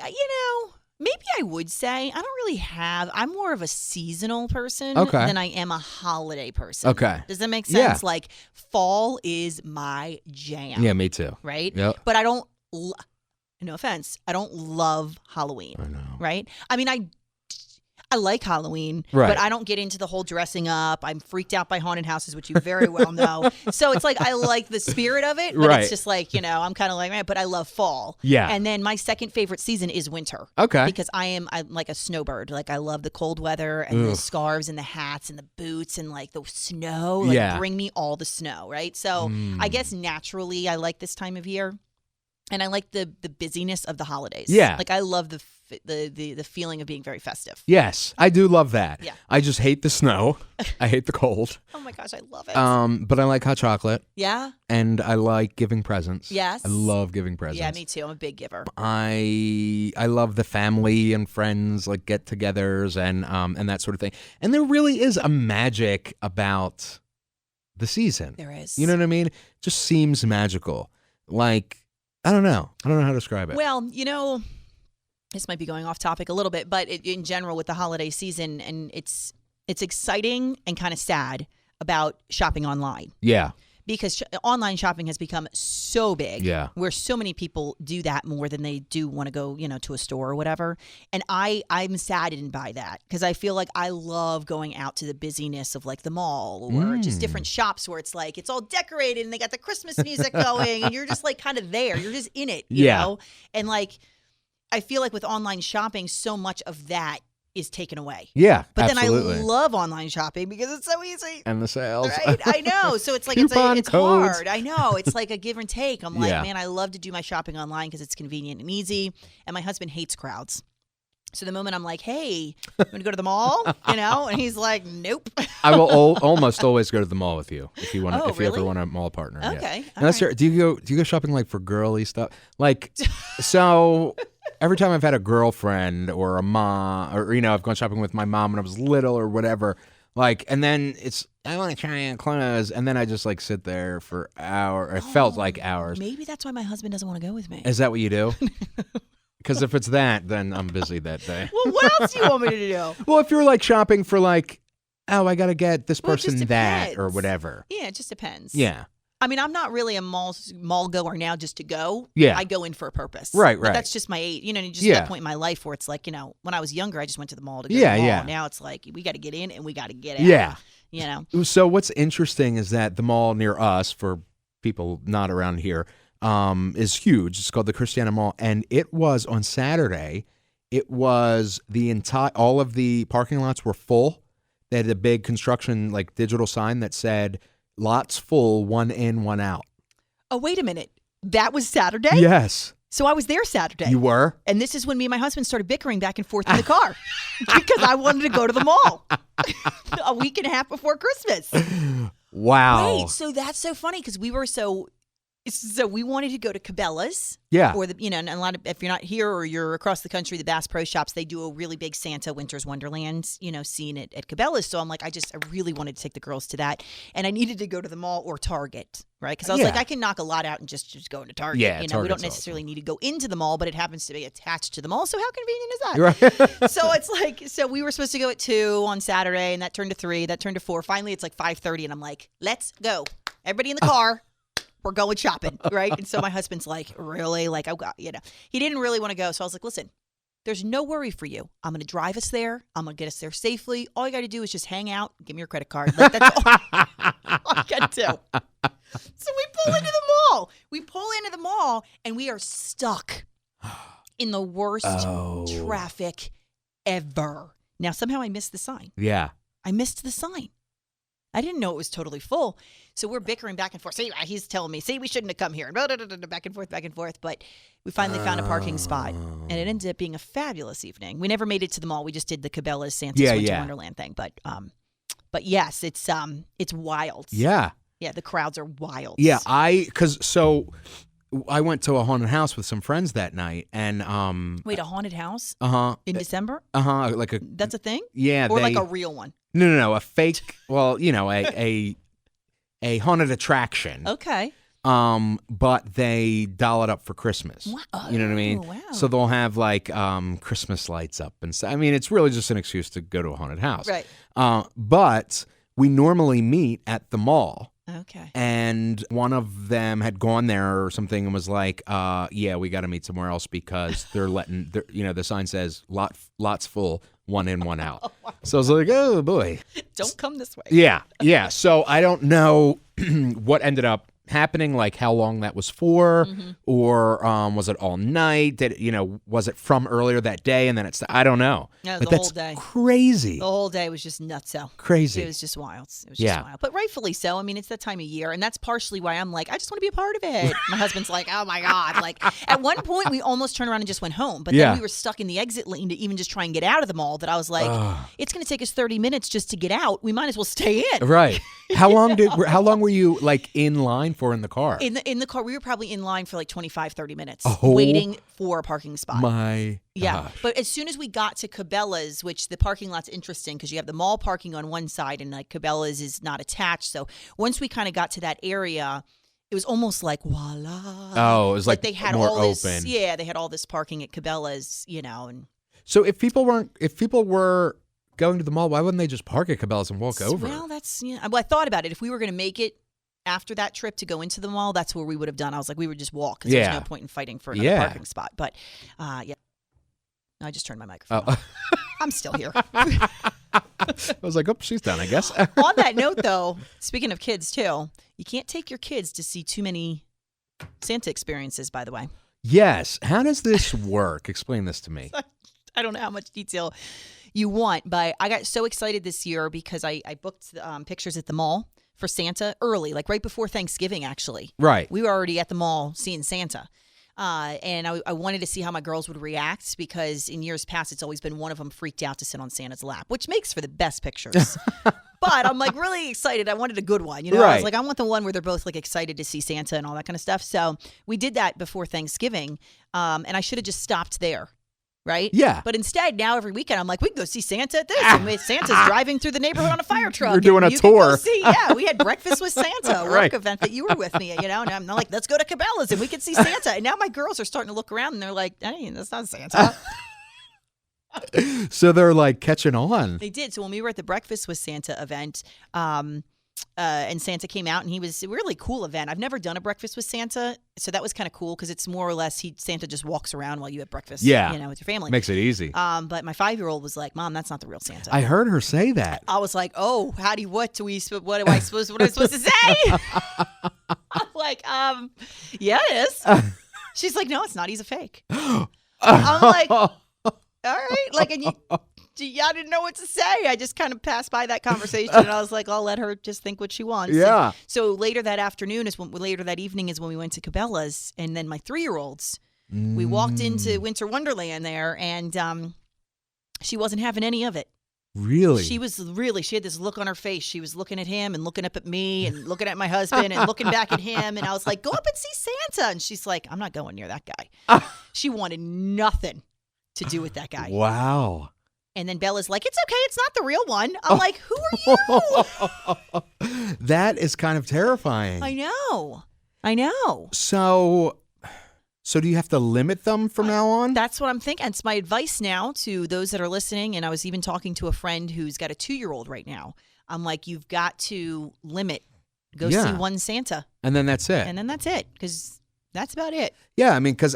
Maybe I would say I don't really have. I'm more of a seasonal person than I am a holiday person. Okay. Does that make sense? Yeah. Like fall is my jam. Yeah, me too. Right? Yep. But I don't, no offense, I don't love Halloween. I know. Right? I mean, I like Halloween, right, but I don't get into the whole dressing up. I'm freaked out by haunted houses, which you very well know. So it's like I like the spirit of it, but it's just like, I'm kind of like, but I love fall. Yeah. And then my second favorite season is winter. Okay. Because I'm like a snowbird. Like I love the cold weather and the scarves and the hats and the boots and like the snow. Like bring me all the snow, right? So I guess naturally I like this time of year. And I like the busyness of the holidays. Yeah. Like I love the the feeling of being very festive. Yes, I do love that. Yeah. I just hate the snow. I hate the cold. Oh my gosh, I love it. But I like hot chocolate. Yeah. And I like giving presents. Yes. I love giving presents. Yeah, me too. I'm a big giver. I love the family and friends, like get-togethers and that sort of thing. And there really is a magic about the season. There is. You know what I mean? It just seems magical. Like, I don't know how to describe it. Well, this might be going off topic a little bit, but in general with the holiday season, and it's exciting and kind of sad about shopping online. Yeah. Because online shopping has become so big. Yeah. Where so many people do that more than they do want to go, to a store or whatever. And I'm saddened by that because I feel like I love going out to the busyness of like the mall or just different shops where it's like it's all decorated and they got the Christmas music going and you're just like kind of there. You're just in it, you know? And like I feel like with online shopping, so much of that is taken away. Yeah, but absolutely. then I love online shopping because it's so easy. And the sales. Right? I know. So it's like it's hard. I know. It's like a give and take. I'm like, man, I love to do my shopping online because it's convenient and easy. And my husband hates crowds. So the moment I'm like, hey, you want to go to the mall? And he's like, nope. I will almost always go to the mall with you if you want. Oh, if you really? ever want a mall partner. Okay. Yeah. Unless do you go shopping like for girly stuff? Like so. Every time I've had a girlfriend or a mom, or I've gone shopping with my mom when I was little or whatever, like, and then I want to try on clothes, and then I just like sit there for hours. It felt like hours. Maybe that's why my husband doesn't want to go with me. Is that what you do? Because if it's that, then I'm busy that day. Well, what else do you want me to do? Well, if you're like shopping for like, I got to get this person it just that depends. or whatever. Yeah, it just depends. Yeah. I mean, I'm not really a mall goer now just to go. Yeah. I go in for a purpose. Right. But that's just my age. Just that point in my life where it's like, when I was younger, I just went to the mall to go to the mall. Yeah. Now it's like, we got to get in and we got to get out. Yeah. So what's interesting is that the mall near us, for people not around here, is huge. It's called the Christiana Mall. And it was on Saturday, it was all of the parking lots were full. They had a big construction, like digital sign that said, lots full, one in, one out. Oh, wait a minute. That was Saturday? Yes. So I was there Saturday. You were? And this is when me and my husband started bickering back and forth in the car because I wanted to go to the mall a week and a half before Christmas. Wow. Wait, so that's so funny because we were so we wanted to go to Cabela's. Yeah. Or and a lot of, if you're not here or you're across the country, the Bass Pro Shops, they do a really big Santa Winter's Wonderland, scene at Cabela's. So I'm like, I really wanted to take the girls to that. And I needed to go to the mall or Target, right? Because I was like, I can knock a lot out and just go into Target. Yeah, we Target's don't necessarily need to go into the mall, but it happens to be attached to the mall. So how convenient is that? Right. So it's like, we were supposed to go at 2 on Saturday and that turned to 3, that turned to 4. Finally, it's like 5:30 and I'm like, let's go. Everybody in the car. We're going shopping, right? And so my husband's like, really? Like, he didn't really want to go. So I was like, listen, there's no worry for you. I'm going to drive us there. I'm going to get us there safely. All you got to do is just hang out, give me your credit card. Like, that's all I got to do. So we pull into the mall. And we are stuck in the worst traffic ever. Now, somehow I missed the sign. Yeah. I missed the sign. I didn't know it was totally full. So we're bickering back and forth. See, he's telling me, we shouldn't have come here. Back and forth. But we finally found a parking spot. And it ended up being a fabulous evening. We never made it to the mall. We just did the Cabela's Santa's Winter Wonderland thing. But yes, it's wild. Yeah. Yeah, the crowds are wild. Yeah, I went to a haunted house with some friends that night, and wait, a haunted house? In December? That's a thing? Yeah, or like a real one? No, a fake. Well, a haunted attraction. Okay. But they doll it up for Christmas. Wow. You know what I mean? Wow. So they'll have like Christmas lights up and stuff. I mean, it's really just an excuse to go to a haunted house. Right. But we normally meet at the mall. Okay. And one of them had gone there or something and was like, we got to meet somewhere else because they're letting, the sign says lots full, one in, one out. So I was like, oh boy. Don't come this way. Yeah. So I don't know what ended up happening, like how long that was for, or was it all night? Was it from earlier that day and then it's I don't know. No, But the that's whole day. Crazy. The whole day was just nutso. Crazy. It was just wild. It was just wild. But rightfully so. I mean, it's that time of year, and that's partially why I'm like, I just want to be a part of it. My husband's like, oh my God. Like at one point we almost turned around and just went home, but then we were stuck in the exit lane to even just try and get out of the mall that I was like, it's going to take us 30 minutes just to get out. We might as well stay in. Right. How long were you like in line for in the car? In the car, we were probably in line for like 25, 30 minutes Oh, waiting for a parking spot. My Yeah. gosh. But as soon as we got to Cabela's, which the parking lot's interesting because you have the mall parking on one side and like Cabela's is not attached. So once we kind of got to that area, it was almost like voila. Oh, it was like they had more all this, open. Yeah, they had all this parking at Cabela's, and So if people were going to the mall, why wouldn't they just park at Cabela's and walk over? Well, well, I thought about it. If we were going to make it after that trip to go into the mall, that's where we would have done. I was like, we would just walk because there's no point in fighting for another parking spot. But yeah, I just turned my microphone off. I'm still here. I was like, oh, she's done, I guess. On that note, though, speaking of kids too, you can't take your kids to see too many Santa experiences. By the way, Yes. How does this work? Explain this to me. I don't know how much detail you want, but I got so excited this year because I booked pictures at the mall for Santa early, like right before Thanksgiving, actually. Right. We were already at the mall seeing Santa. And I wanted to see how my girls would react because in years past, it's always been one of them freaked out to sit on Santa's lap, which makes for the best pictures. But I'm like really excited. I wanted a good one. I was like, I want the one where they're both like excited to see Santa and all that kind of stuff. So we did that before Thanksgiving. And I should have just stopped there. Right? Yeah. But instead, now every weekend, I'm like, we can go see Santa at this. And Santa's driving through the neighborhood on a fire truck. You're doing a tour. We had breakfast with Santa, a work event that you were with me, and I'm like, let's go to Cabela's and we can see Santa. And now my girls are starting to look around and they're like, hey, that's not Santa. So they're like catching on. They did. So when we were at the Breakfast with Santa event, and Santa came out and he was a really cool event. I've never done a breakfast with Santa, so that was kind of cool because it's more or less Santa just walks around while you have breakfast, with your family. Makes it easy. But my 5-year-old was like, Mom, that's not the real Santa. I heard her say that. I was like, oh, what am I supposed to say? I'm like, yeah, it is. She's like, no, it's not. He's a fake. I'm like, all right. Like, and I didn't know what to say. I just kind of passed by that conversation and I was like, I'll let her just think what she wants. Yeah. And so later that evening is when we went to Cabela's, and then my 3-year-olds, we walked into Winter Wonderland there, and she wasn't having any of it. Really? She had this look on her face. She was looking at him and looking up at me and looking at my husband and looking back at him. And I was like, go up and see Santa. And she's like, I'm not going near that guy. She wanted nothing to do with that guy. Wow. And then Bella's like, it's okay. It's not the real one. I'm like, who are you? That is kind of terrifying. I know. So do you have to limit them from now on? That's what I'm thinking. It's my advice now to those that are listening. And I was even talking to a friend who's got a 2-year-old right now. I'm like, you've got to limit. Go see one Santa. And then that's it. And then that's it. Because that's about it. Yeah, I mean, because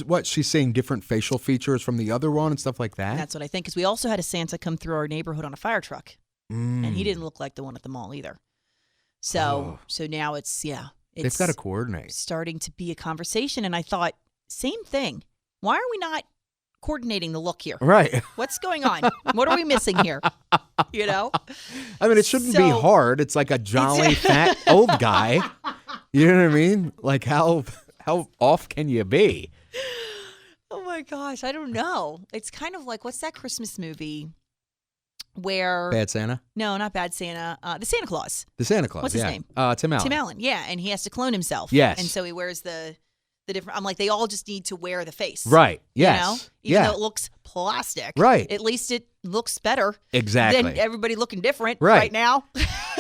what, she's saying different facial features from the other one and stuff like that? And that's what I think. Because we also had a Santa come through our neighborhood on a fire truck. And he didn't look like the one at the mall either. So now it's they've got to coordinate. Starting to be a conversation. And I thought, same thing. Why are we not coordinating the look here? Right. What's going on? What are we missing here? I mean, it shouldn't be hard. It's like a jolly, fat, old guy. You know what I mean? Like, how off can you be? Oh, my gosh. I don't know. It's kind of like, what's that Christmas movie where... Bad Santa? No, not Bad Santa. The Santa Claus. The Santa Claus, What's his name? Tim Allen. Tim Allen, yeah. And he has to clone himself. Yes. And so he wears the different... I'm like, they all just need to wear the face. Right. Yes. Even though it looks plastic. Right. At least it looks better. Exactly. Than everybody looking different right now.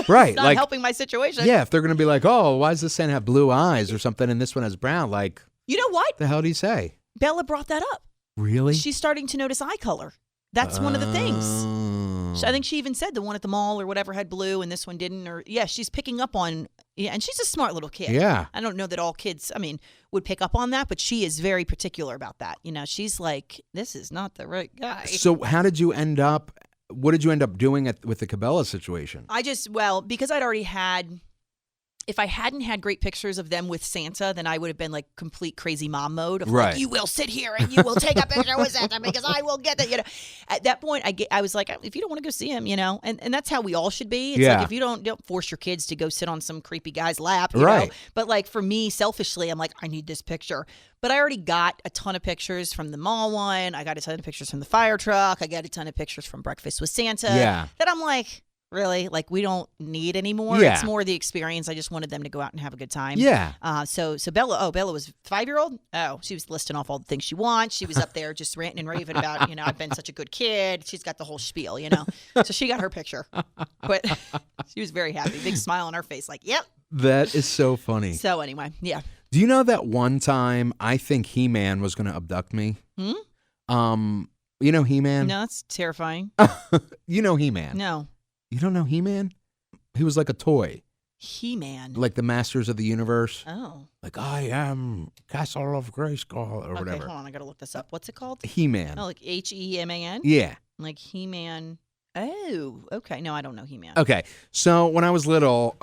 Right. It's not helping my situation. Yeah, if they're going to be like, oh, why does this Santa have blue eyes or something and this one has brown? Like... You know what? The hell do you say? Bella brought that up. Really? She's starting to notice eye color. That's one of the things. I think she even said the one at the mall or whatever had blue and this one didn't. Or she's picking up on. Yeah, and she's a smart little kid. Yeah. I don't know that all kids, would pick up on that, but she is very particular about that. She's like, this is not the right guy. So how did you end up? What did you end up doing with the Cabela situation? Because I'd already had if I hadn't had great pictures of them with Santa, then I would have been like complete crazy mom mode of Right. like, you will sit here and you will take a picture with Santa because I will get that. At that point, I was like, if you don't want to go see him, and that's how we all should be. It's like if you don't force your kids to go sit on some creepy guy's lap, you know. But like for me, selfishly, I'm like, I need this picture. But I already got a ton of pictures from the mall one. I got a ton of pictures from the fire truck. I got a ton of pictures from Breakfast with Santa. Yeah. That I'm like, really? Like, we don't need anymore. Yeah. It's more the experience. I just wanted them to go out and have a good time. Yeah. So Bella was 5-year-old. Oh, she was listing off all the things she wants. She was up there just ranting and raving about, I've been such a good kid. She's got the whole spiel, So she got her picture. But she was very happy. Big smile on her face. Like, yep. That is so funny. So anyway, yeah. Do you know that one time I think He-Man was going to abduct me? You know He-Man? No, that's terrifying. You know He-Man? No. You don't know He-Man? He was like a toy. He-Man. Like the Masters of the Universe. Oh. Like, I am Castle of Grayskull or whatever. Okay, hold on. I got to look this up. What's it called? He-Man. Oh, like Heman? Yeah. Like He-Man. Oh, okay. No, I don't know He-Man. Okay. So when I was little,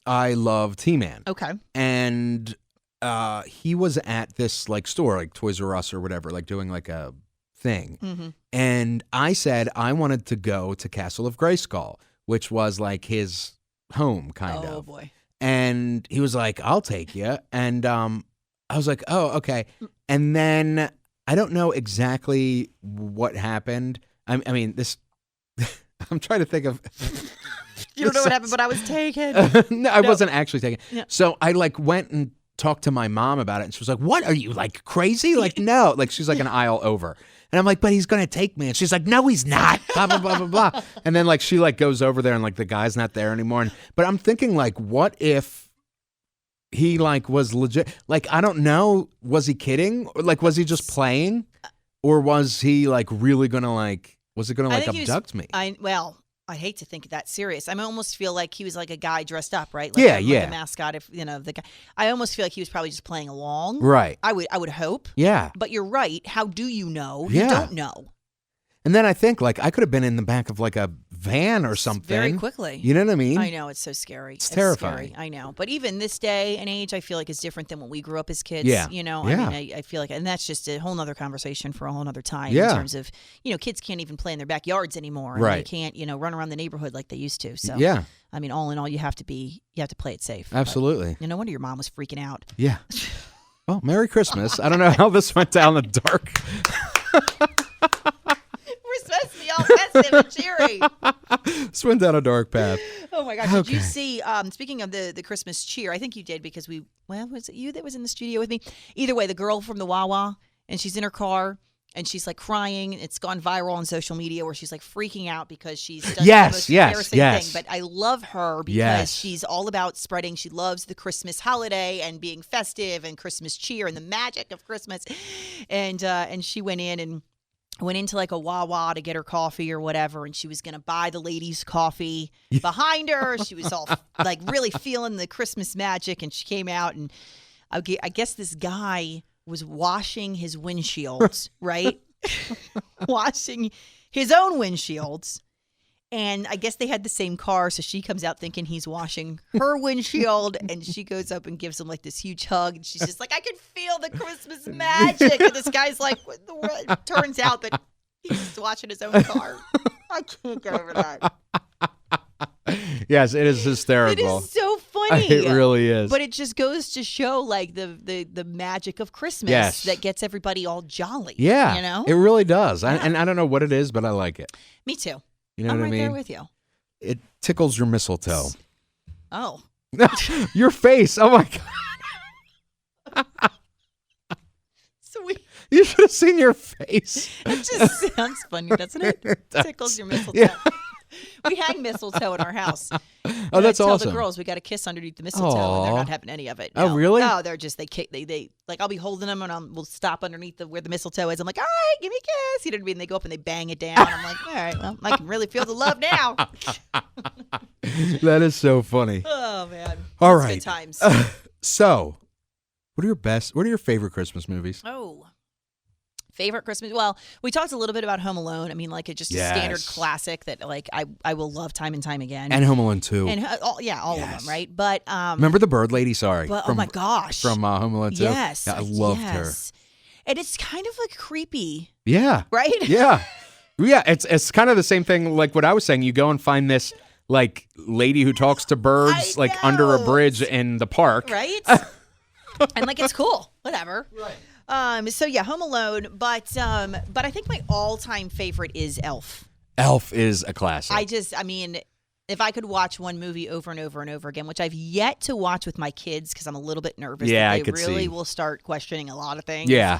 I loved He-Man. Okay. And he was at this like store, like Toys R Us or whatever, like doing like a thing. Mm-hmm. And I said I wanted to go to Castle of Grayskull, which was like his home, kind of. Oh, boy. And he was like, I'll take you. And I was like, oh, okay. And then I don't know exactly what happened. I mean, this, I'm trying to think of. You don't know what happened, but I was taken. No, I wasn't actually taken. Yeah. So I like went and talked to my mom about it. And she was like, what, are you like crazy? Like, no. Like, she's like an aisle over. And I'm like, but he's going to take me. And she's like, no, he's not. Blah, blah, blah, blah, blah. And then like she like goes over there and like the guy's not there anymore. But I'm thinking like, what if he like was legit? Like, I don't know. Was he kidding? Or, like, was he just playing? Or was he like really going to like, was it going to like abduct me? I hate to think that serious. I almost feel like he was like a guy dressed up, right? Yeah. Like a mascot, if the guy. I almost feel like he was probably just playing along. Right. I would hope. Yeah. But you're right. How do you know? Yeah. You don't know. And then I think like I could have been in the back of like a van or something. Very quickly. You know what I mean? I know. It's so scary. It's terrifying. Scary. I know. But even this day and age, I feel like it's different than when we grew up as kids. Yeah. I mean, I feel like, and that's just a whole nother conversation for a whole nother time Yeah. in terms of, kids can't even play in their backyards anymore. Right. And they can't, run around the neighborhood like they used to. So, yeah. I mean, all in all, you have to play it safe. Absolutely. But, no wonder your mom was freaking out. Yeah. Well, Merry Christmas. I don't know how this went down the dark. We're supposed to be all festive and cheery. This went down a dark path. Oh my gosh! Okay. Did you see? Speaking of the Christmas cheer, I think you did because was it you that was in the studio with me? Either way, the girl from the Wawa, and she's in her car and she's like crying. It's gone viral on social media where she's like freaking out because she's done the most embarrassing thing. But I love her because she's all about spreading. She loves the Christmas holiday and being festive and Christmas cheer and the magic of Christmas. And she went into like a Wawa to get her coffee or whatever, and she was going to buy the ladies coffee behind her. She was all like really feeling the Christmas magic, and she came out, and I guess this guy was washing his windshields, right? Washing his own windshields. And I guess they had the same car, so she comes out thinking he's washing her windshield, and she goes up and gives him like this huge hug, and she's just like, I can feel the Christmas magic. And this guy's like, what the world? It turns out that he's just washing his own car. I can't get over that. Yes, it is hysterical. It is so funny. It really is. But it just goes to show like the magic of Christmas that gets everybody all jolly. Yeah, it really does. And I don't know what it is, but I like it. Me too. You know I'm what right I mean? there with you. It tickles your mistletoe. Oh. Your face. Oh my God. Sweet. You should have seen your face. It just sounds funny, doesn't it? It does. Tickles your mistletoe. Yeah. We hang mistletoe in our house. Oh, that's I tell awesome. the girls we got a kiss underneath the mistletoe, and they're not having any of it. Oh, No. really? No, they're just they like I'll be holding them, and we'll stop underneath where the mistletoe is. I'm like, all right, give me a kiss. You know what I mean? They go up and they bang it down. I'm like, all right, well, I can really feel the love now. That is so funny. Oh man. All It's right. Good times. So, what are your favorite Christmas movies? Oh. Favorite Christmas? Well, we talked a little bit about Home Alone. I mean, like it's just a standard classic that like I will love time and time again. And Home Alone 2. And all of them, right? But remember the bird lady? Sorry. But, oh my gosh. From Home Alone 2? Yes. Yeah, I loved her. And it's kind of like creepy. Yeah. Right? Yeah. Yeah. It's kind of the same thing like what I was saying. You go and find this like lady who talks to birds like under a bridge in the park. Right? And like it's cool. Whatever. Right. So yeah, Home Alone, but I think my all-time favorite is Elf. Elf is a classic. I mean, if I could watch one movie over and over and over again, which I've yet to watch with my kids because I'm a little bit nervous that they really will start questioning a lot of things. Yeah.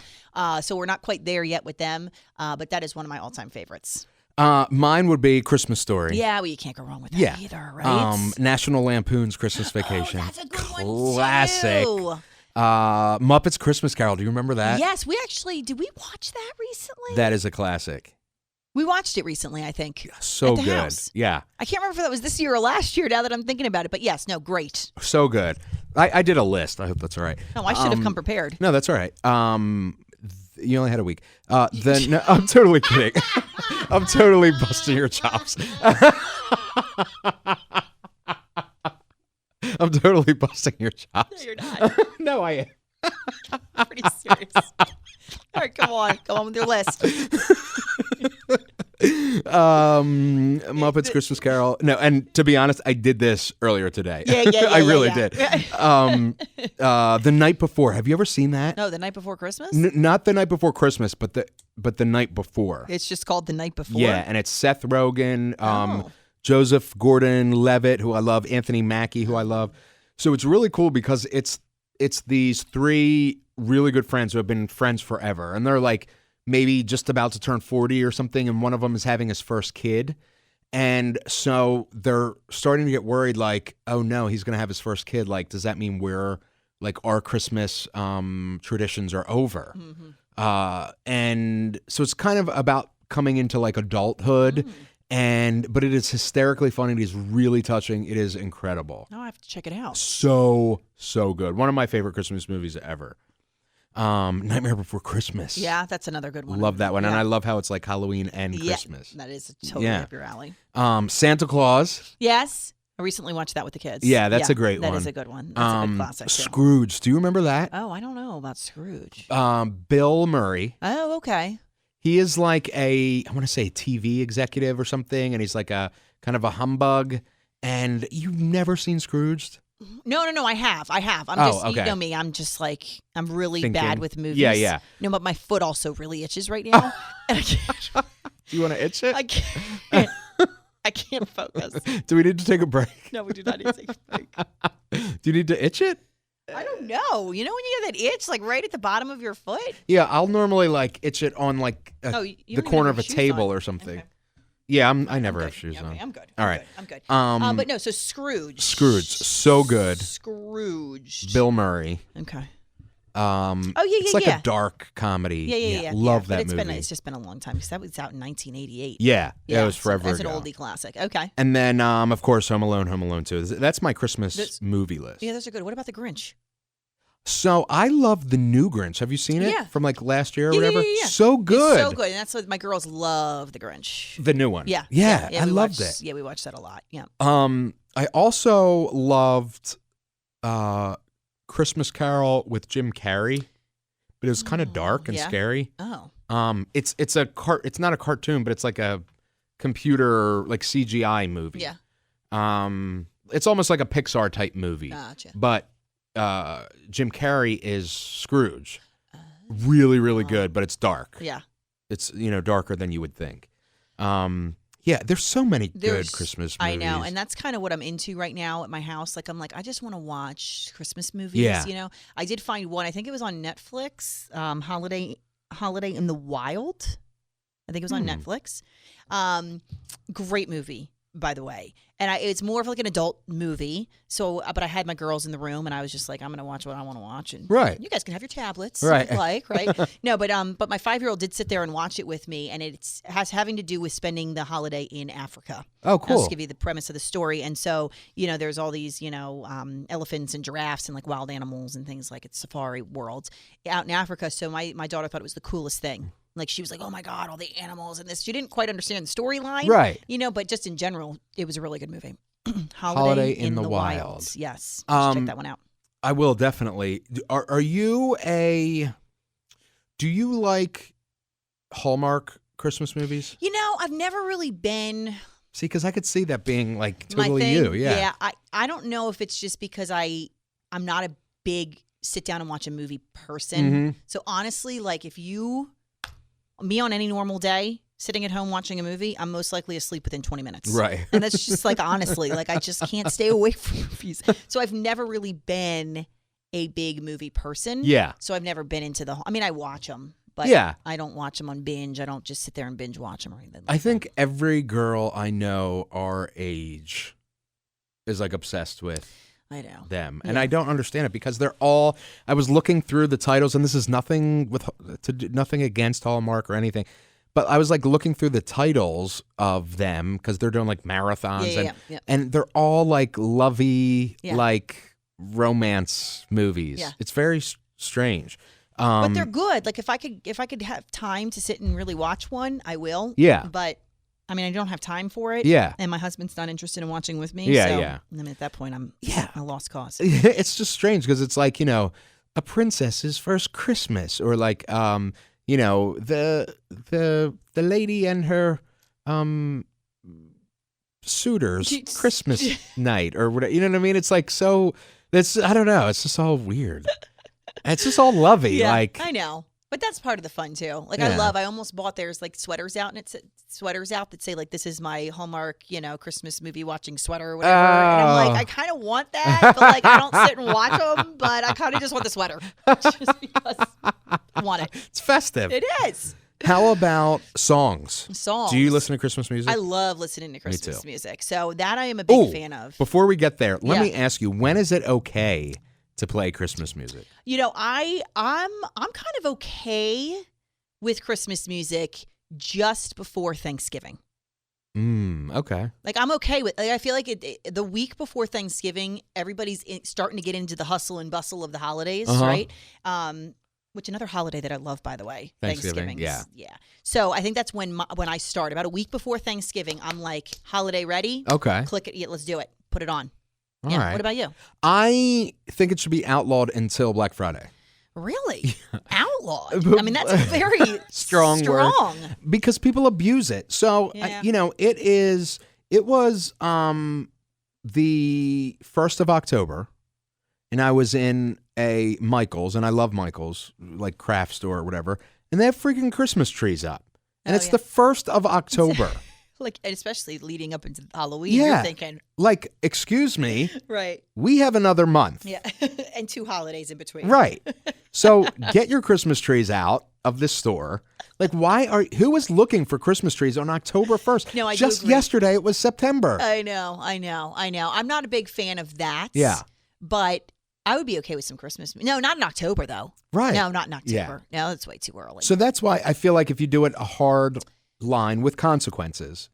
So we're not quite there yet with them, but that is one of my all-time favorites. Mine would be Christmas Story. Yeah, well, you can't go wrong with that either, right? National Lampoon's Christmas Vacation. Oh, that's a good classic. one too. Muppets Christmas Carol. Do you remember that? Yes, did we watch that recently? That is a classic. We watched it recently, I think. So at the good. House. Yeah. I can't remember if that was this year or last year now that I'm thinking about it, but yes, no, great. So good. I did a list. I hope that's all right. No, I should have come prepared. No, that's all right. You only had a week. No, I'm totally kidding. I'm totally busting your chops. I'm totally busting your chops. No, you're not. No, I am. Pretty serious. All right, come on with your list. Muppets Christmas Carol. No, and to be honest, I did this earlier today. Yeah, I really did. The Night Before. Have you ever seen that? No, The Night Before Christmas? Not The Night Before Christmas, but the night before. It's just called The Night Before? Yeah, and it's Seth Rogen, Joseph Gordon-Levitt, who I love, Anthony Mackie, who I love. So it's really cool because it's these three really good friends who have been friends forever, and they're like maybe just about to turn 40 or something, and one of them is having his first kid. And so they're starting to get worried, like, oh no, he's going to have his first kid. Like, does that mean our Christmas traditions are over? Mm-hmm. And so it's kind of about coming into like adulthood. But it is hysterically funny. It is really touching. It is incredible. Oh, I have to check it out. So good. One of my favorite Christmas movies ever. Nightmare Before Christmas. Yeah, that's another good one. Love that one. Yeah. And I love how it's like Halloween and Christmas. That is totally up your alley. Santa Claus. Yes. I recently watched that with the kids. Yeah, that's a great one. That is a good one. That's a good classic, too. Scrooge. Do you remember that? Oh, I don't know about Scrooge. Bill Murray. Oh, okay. He is like I want to say TV executive or something, and he's like a kind of a humbug. And you've never seen Scrooged? No, I have. I'm just, you know me, I'm just like, I'm really bad with movies. Yeah. No, but my foot also really itches right now. And I can't. Do you want to itch it? I can't. I can't focus. Do we need to take a break? No, we do not need to take a break. Do you need to itch it? I don't know. You know when you get that itch, like right at the bottom of your foot? Yeah, I'll normally like itch it on like the corner of a table or something. Okay. Yeah, I never have shoes on. I'm good. All right. I'm good. But no, so Scrooge. So good. Scrooge. Bill Murray. Okay. It's like a dark comedy. Yeah. Love that movie. It's just been a long time because that was out in 1988. Yeah, it was forever ago. That's an oldie classic. Okay. And then, of course, Home Alone 2. That's my Christmas movie list. Yeah, those are good. What about The Grinch? So I love the new Grinch. Have you seen it? Yeah. From like last year or whatever? Yeah. So good. It's so good. And that's what my girls love, The Grinch. The new one. Yeah. I loved it. Yeah, we watched that a lot. Yeah. I also loved Christmas Carol with Jim Carrey, but it was kind of dark and scary. Oh. It's not a cartoon, but it's like a computer like CGI movie. Yeah. It's almost like a Pixar type movie. Gotcha. But Jim Carrey is Scrooge. Really, really good, but it's dark. Yeah. It's, darker than you would think. Yeah, there's so many good Christmas movies. I know, and that's kind of what I'm into right now at my house. Like, I'm like, I just want to watch Christmas movies, Yeah. I did find one, I think it was on Netflix, Holiday in the Wild. I think it was on Netflix. Great movie, by the way. And it's more of like an adult movie. So, but I had my girls in the room, and I was just like, I'm going to watch what I want to watch. And right. You guys can have your tablets, right? If you like, right? No, but my 5-year-old did sit there and watch it with me, and it has having to do with spending the holiday in Africa. Oh, cool. I'll just give you the premise of the story. And so, there's all these, elephants and giraffes and like wild animals and things like it's safari world out in Africa. So my daughter thought it was the coolest thing. Like she was like, oh my God, all the animals and this. She didn't quite understand the storyline. Right. But just in general, it was a really good movie. Holiday in the Wild. Yes. Check that one out. I will definitely. Do you like Hallmark Christmas movies? I've never really been. See, because I could see that being like My totally thing. you. Yeah. Yeah. I don't know if it's just because I'm not a big sit down and watch a movie person. Mm-hmm. So honestly, like me on any normal day, sitting at home watching a movie, I'm most likely asleep within 20 minutes. Right. And that's just like, honestly, like I just can't stay away from movies. So I've never really been a big movie person. Yeah. So I've never been into I watch them, but I don't watch them on binge. I don't just sit there and binge watch them or anything like I think every girl I know our age is like obsessed with them. And I don't understand it because they're all, I was looking through the titles, and this is nothing against Hallmark or anything, but I was like looking through the titles of them because they're doing like marathons and they're all like lovey, like romance movies. Yeah. It's very strange. But they're good. Like if I could have time to sit and really watch one, I will. Yeah. But I don't have time for it. Yeah. And my husband's not interested in watching with me. Yeah, so, yeah. At that point, I'm a lost cause. It's just strange because it's like, a princess's first Christmas, or like, the lady and her suitor's Christmas night, or whatever. You know what I mean? It's like I don't know. It's just all weird. It's just all lovey. Yeah, like I know. But that's part of the fun too. Like I almost bought there's like sweaters out, and it's sweaters out that say like, this is my Hallmark, Christmas movie watching sweater or whatever. And I'm like, I kind of want that, but like I don't sit and watch them, but I kind of just want the sweater just because I want it. It's festive. It is. How about songs? Songs. Do you listen to Christmas music? I love listening to Christmas music. So that I am a big fan of. Before we get there, let me ask you, when is it okay to play Christmas music? I'm kind of okay with Christmas music just before Thanksgiving. Okay. Like I'm okay with. Like, I feel like the week before Thanksgiving, everybody's starting to get into the hustle and bustle of the holidays, right? Which another holiday that I love, by the way, Thanksgiving. Yeah. So I think that's when I start. About a week before Thanksgiving, I'm like, holiday ready. Okay. Click it. Yeah, let's do it. Put it on. All right. What about you? I think it should be outlawed until Black Friday. Really? Outlawed? That's very strong word. Because people abuse it. So, it was the 1st of October, and I was in a Michael's, and I love Michael's, like craft store or whatever, and they have freaking Christmas trees up. And it's the 1st of October. Like, especially leading up into Halloween, you're thinking. Like, excuse me. Right. We have another month. Yeah. And 2 holidays in between. Right. So get your Christmas trees out of this store. Like, who is looking for Christmas trees on October 1st? No, I Just do agree. yesterday, it was September. I know. I'm not a big fan of that. Yeah. But I would be okay with some Christmas. No, not in October, though. Right. No, not in October. Yeah. No, that's way too early. So that's why I feel like if you do it a hard line with consequences,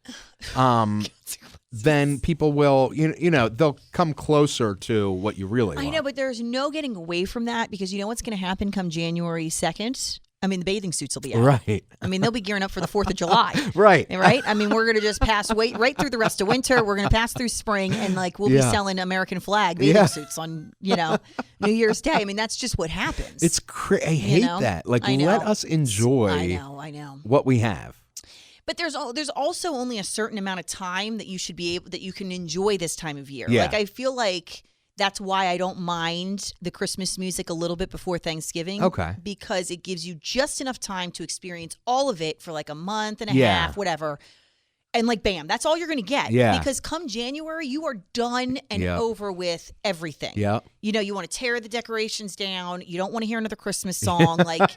then people will, they'll come closer to what you really want. I know, but there's no getting away from that, because you know what's going to happen come January 2nd? The bathing suits will be out. Right. They'll be gearing up for the 4th of July. Right. Right? We're going to just pass right through the rest of winter. We're going to pass through spring, and we'll be selling American flag bathing suits on, New Year's Day. That's just what happens. It's I hate that. Like, let us enjoy I know. what we have. But there's also only a certain amount of time that you should be able, that you can enjoy this time of year. Yeah. Like, I feel like that's why I don't mind the Christmas music a little bit before Thanksgiving. Okay. Because it gives you just enough time to experience all of it for like a month and a half, whatever. And like, bam, that's all you're going to get. Yeah. Because come January, you are done and over with everything. Yeah. You want to tear the decorations down. You don't want to hear another Christmas song. Like,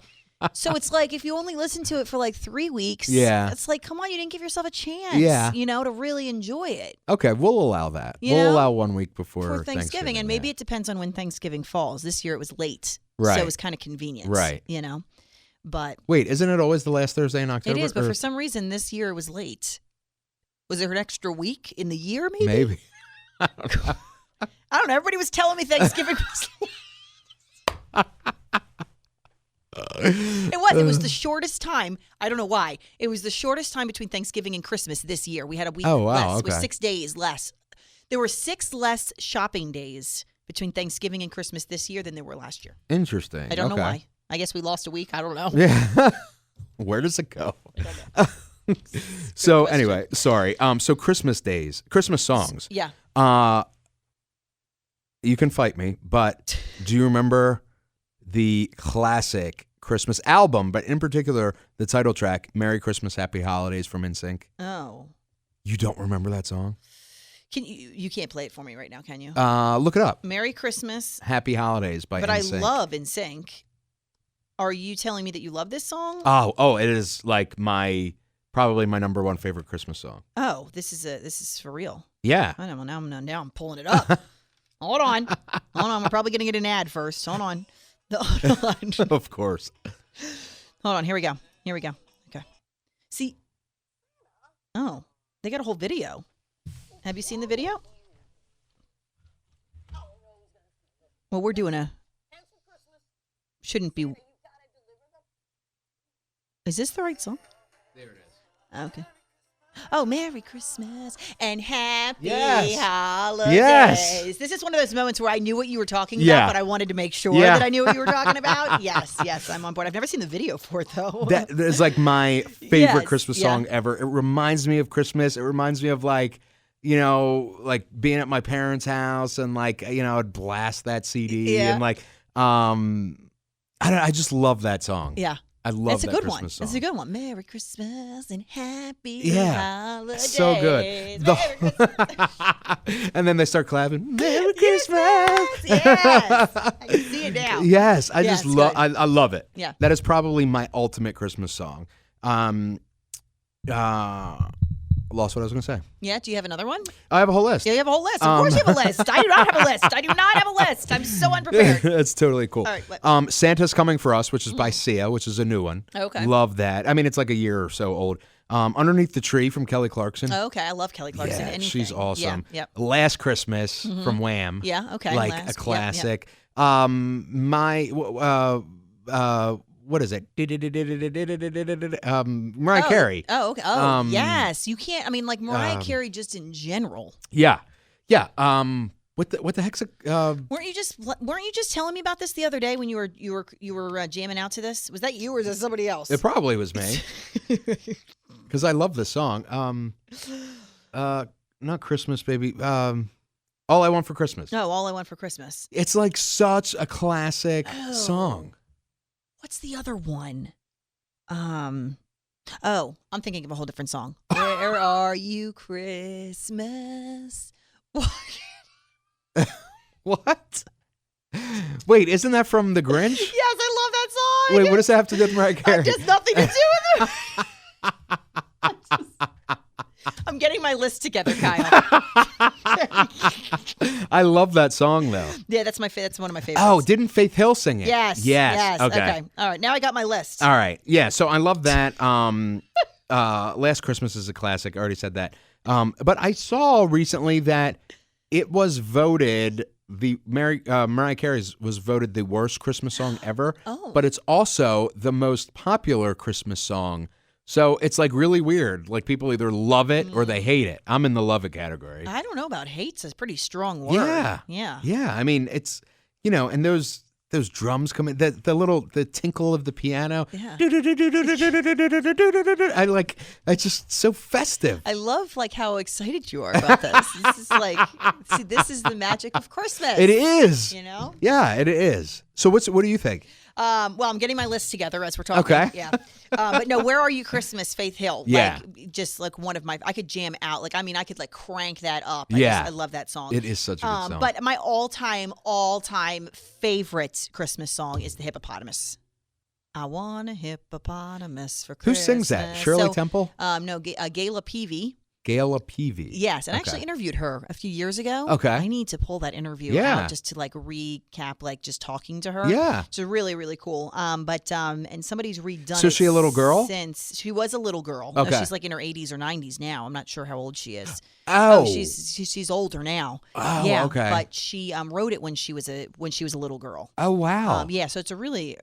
so it's like, if you only listen to it for like 3 weeks, it's like, come on, you didn't give yourself a chance, to really enjoy it. Okay, we'll allow that. We'll allow 1 week before Thanksgiving. And maybe it depends on when Thanksgiving falls. This year it was late. Right. So it was kind of convenient. Right. But wait, isn't it always the last Thursday in October? It is, but for some reason this year it was late. Was there an extra week in the year, maybe? Maybe. I don't know. Everybody was telling me Thanksgiving was late. It was the shortest time. I don't know why. It was the shortest time between Thanksgiving and Christmas this year. We had a week less. It was 6 days less. There were 6 less shopping days between Thanksgiving and Christmas this year than there were last year. Interesting. I don't know why. I guess we lost a week. I don't know. Yeah. Where does it go? So anyway, sorry. So Christmas songs. Yeah. You can fight me, but do you remember the classic Christmas album, but in particular the title track, Merry Christmas, Happy Holidays from NSYNC? Oh. You don't remember that song? You can't play it for me right now, can you? Look it up. Merry Christmas, Happy Holidays by NSYNC. But I love NSYNC. Are you telling me that you love this song? Oh, it is like probably my number one favorite Christmas song. Oh, this is for real. Yeah. I know. Now I'm pulling it up. Hold on. We're probably going to get an ad first. Hold on. Of course. Hold on. Here we go. Okay. See. Oh, they got a whole video. Have you seen the video? Well, we're doing shouldn't be. Is this the right song? There it is. Okay. Oh, Merry Christmas and Happy Yes. Holidays. Yes. This is one of those moments where I knew what you were talking about, but I wanted to make sure that I knew what you were talking about. Yes, I'm on board. I've never seen the video for it, though. That is like my favorite Christmas yeah. song ever. It reminds me of Christmas. It reminds me of like being at my parents' house and I'd blast that CD and I just love that song. Yeah. I love that Christmas one. song. That's a good one. Merry Christmas and Happy Holidays. So good. And then they start clapping. Merry Christmas. Yes. I can see it now. Yes. I just love. I love it. Yeah. That is probably my ultimate Christmas song. Lost what I was going to say. Yeah. Do you have another one? I have a whole list. Yeah, you have a whole list. Of course you have a list. I do not have a list. I'm so unprepared. That's totally cool. All right, Santa's Coming for Us, which is by Sia, which is a new one. Okay. Love that. I mean, it's like a year or so old. Underneath the Tree from Kelly Clarkson. Okay. I love Kelly Clarkson. Yeah, Anything. she's awesome. Yeah. Yep. Last Christmas from Wham. Yeah. Okay. Like Last. a classic. Yep. What is it? Mariah Carey. Oh, okay. Oh, yes. You can't. I mean, like Mariah Carey, just in general. Yeah. What the heck's Weren't you just telling me about this the other day when you were jamming out to this? Was that you or was that somebody else? It probably was me. Because I love this song. Not Christmas, baby. All I Want for Christmas. No, All I Want for Christmas. It's like such a classic song. What's the other one? I'm thinking of a whole different song. Where are you, Christmas? What? Wait, isn't that from The Grinch? Yes, I love that song. Wait, what does that have to do with Mariah Carey? Just nothing to do with it. I'm getting my list together, Kyle. I love that song, though. Yeah, that's one of my favorites. Oh, didn't Faith Hill sing it? Yes. Okay. All right, now I got my list. All right. Yeah, so I love that. Last Christmas is a classic. I already said that. But I saw recently that it was voted, Mariah Carey's was voted the worst Christmas song ever. Oh. But it's also the most popular Christmas song. So it's like really weird. Like people either love it or they hate it. I'm in the love it category. I don't know about hate's a pretty strong word. Yeah. I mean, it's, and those drums come in, the tinkle of the piano. Yeah. It's just so festive. I love how excited you are about this. This is this is the magic of Christmas. It is. Yeah, it is. So what do you think? Well, I'm getting my list together as we're talking. Okay. Yeah. But no, Where Are You, Christmas, Faith Hill. Yeah. Just one of my, I could jam out. I could crank that up. Yeah. I love that song. It is such a good song. But my all-time favorite Christmas song is The Hippopotamus. I want a hippopotamus for Who Christmas. sings that? Shirley Temple? No, Gayla Peavy. Gayla Peavy. Yes, and I Okay. actually interviewed her a few years ago. Okay. I need to pull that interview out just to like recap, like just talking to her. Yeah. It's really, really cool. And somebody's redone So it is she a little girl? Since she was a little girl. Okay. No, she's like in her 80s or 90s now. I'm not sure how old she is. Oh. She's older now. Oh, yeah, okay. But she wrote it when she was a little girl. Oh, wow. Yeah, so it's really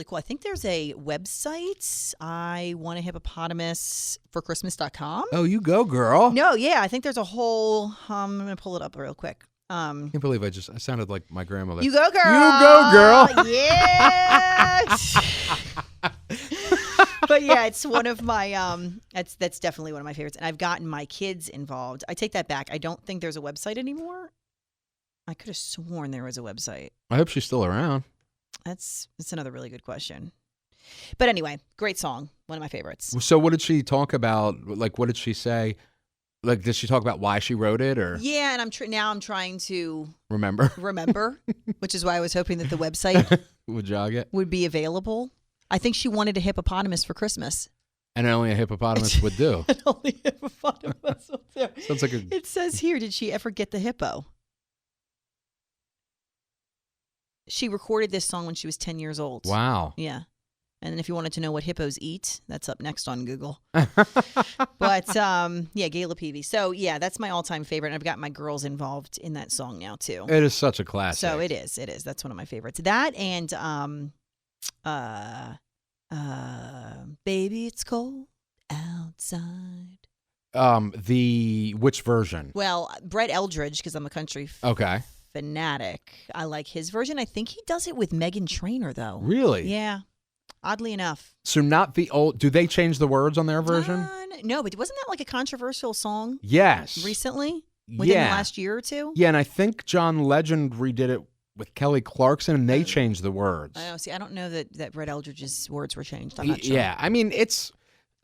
cool. I think there's a website. I want a hippopotamus for Christmas.com. Oh, you go, girl. No, yeah, I think there's a whole. I'm gonna pull it up real quick. I can't believe I sounded like my grandmother. You go, girl. You go, girl. Yes. But yeah, it's one of my that's definitely one of my favorites, and I've gotten my kids involved. I take that back. I don't think there's a website anymore. I could have sworn there was a website. I hope she's still around. That's another really good question. But anyway, great song. One of my favorites. So what did she talk about? Like, what did she say? Like, did she talk about why she wrote it, or Yeah, and I'm trying to remember, which is why I was hoping that the website would jog it? would be available. I think she wanted a hippopotamus for Christmas. And only a hippopotamus would do. And only a hippopotamus will do. Sounds like It says here, did she ever get the hippo? She recorded this song when she was 10 years old. Wow. Yeah. And then if you wanted to know what hippos eat, that's up next on Google. But, yeah, Gayla Peavy. So, yeah, that's my all-time favorite. And I've got my girls involved in that song now, too. It is such a classic. So it is. That's one of my favorites. That and Baby, It's Cold Outside. Which version? Well, Brett Eldridge, because I'm a country Okay. fanatic. I like his version. I think he does it with Meghan Trainor, though. Really? Yeah. Oddly enough. So not the old. Do they change the words on their version? No, but wasn't that like a controversial song Yes. recently? Within the last year or two? Yeah, and I think John Legend redid it with Kelly Clarkson, and they changed the words. I know. See, I don't know that Brett Eldridge's words were changed. I'm not sure. Yeah, I mean,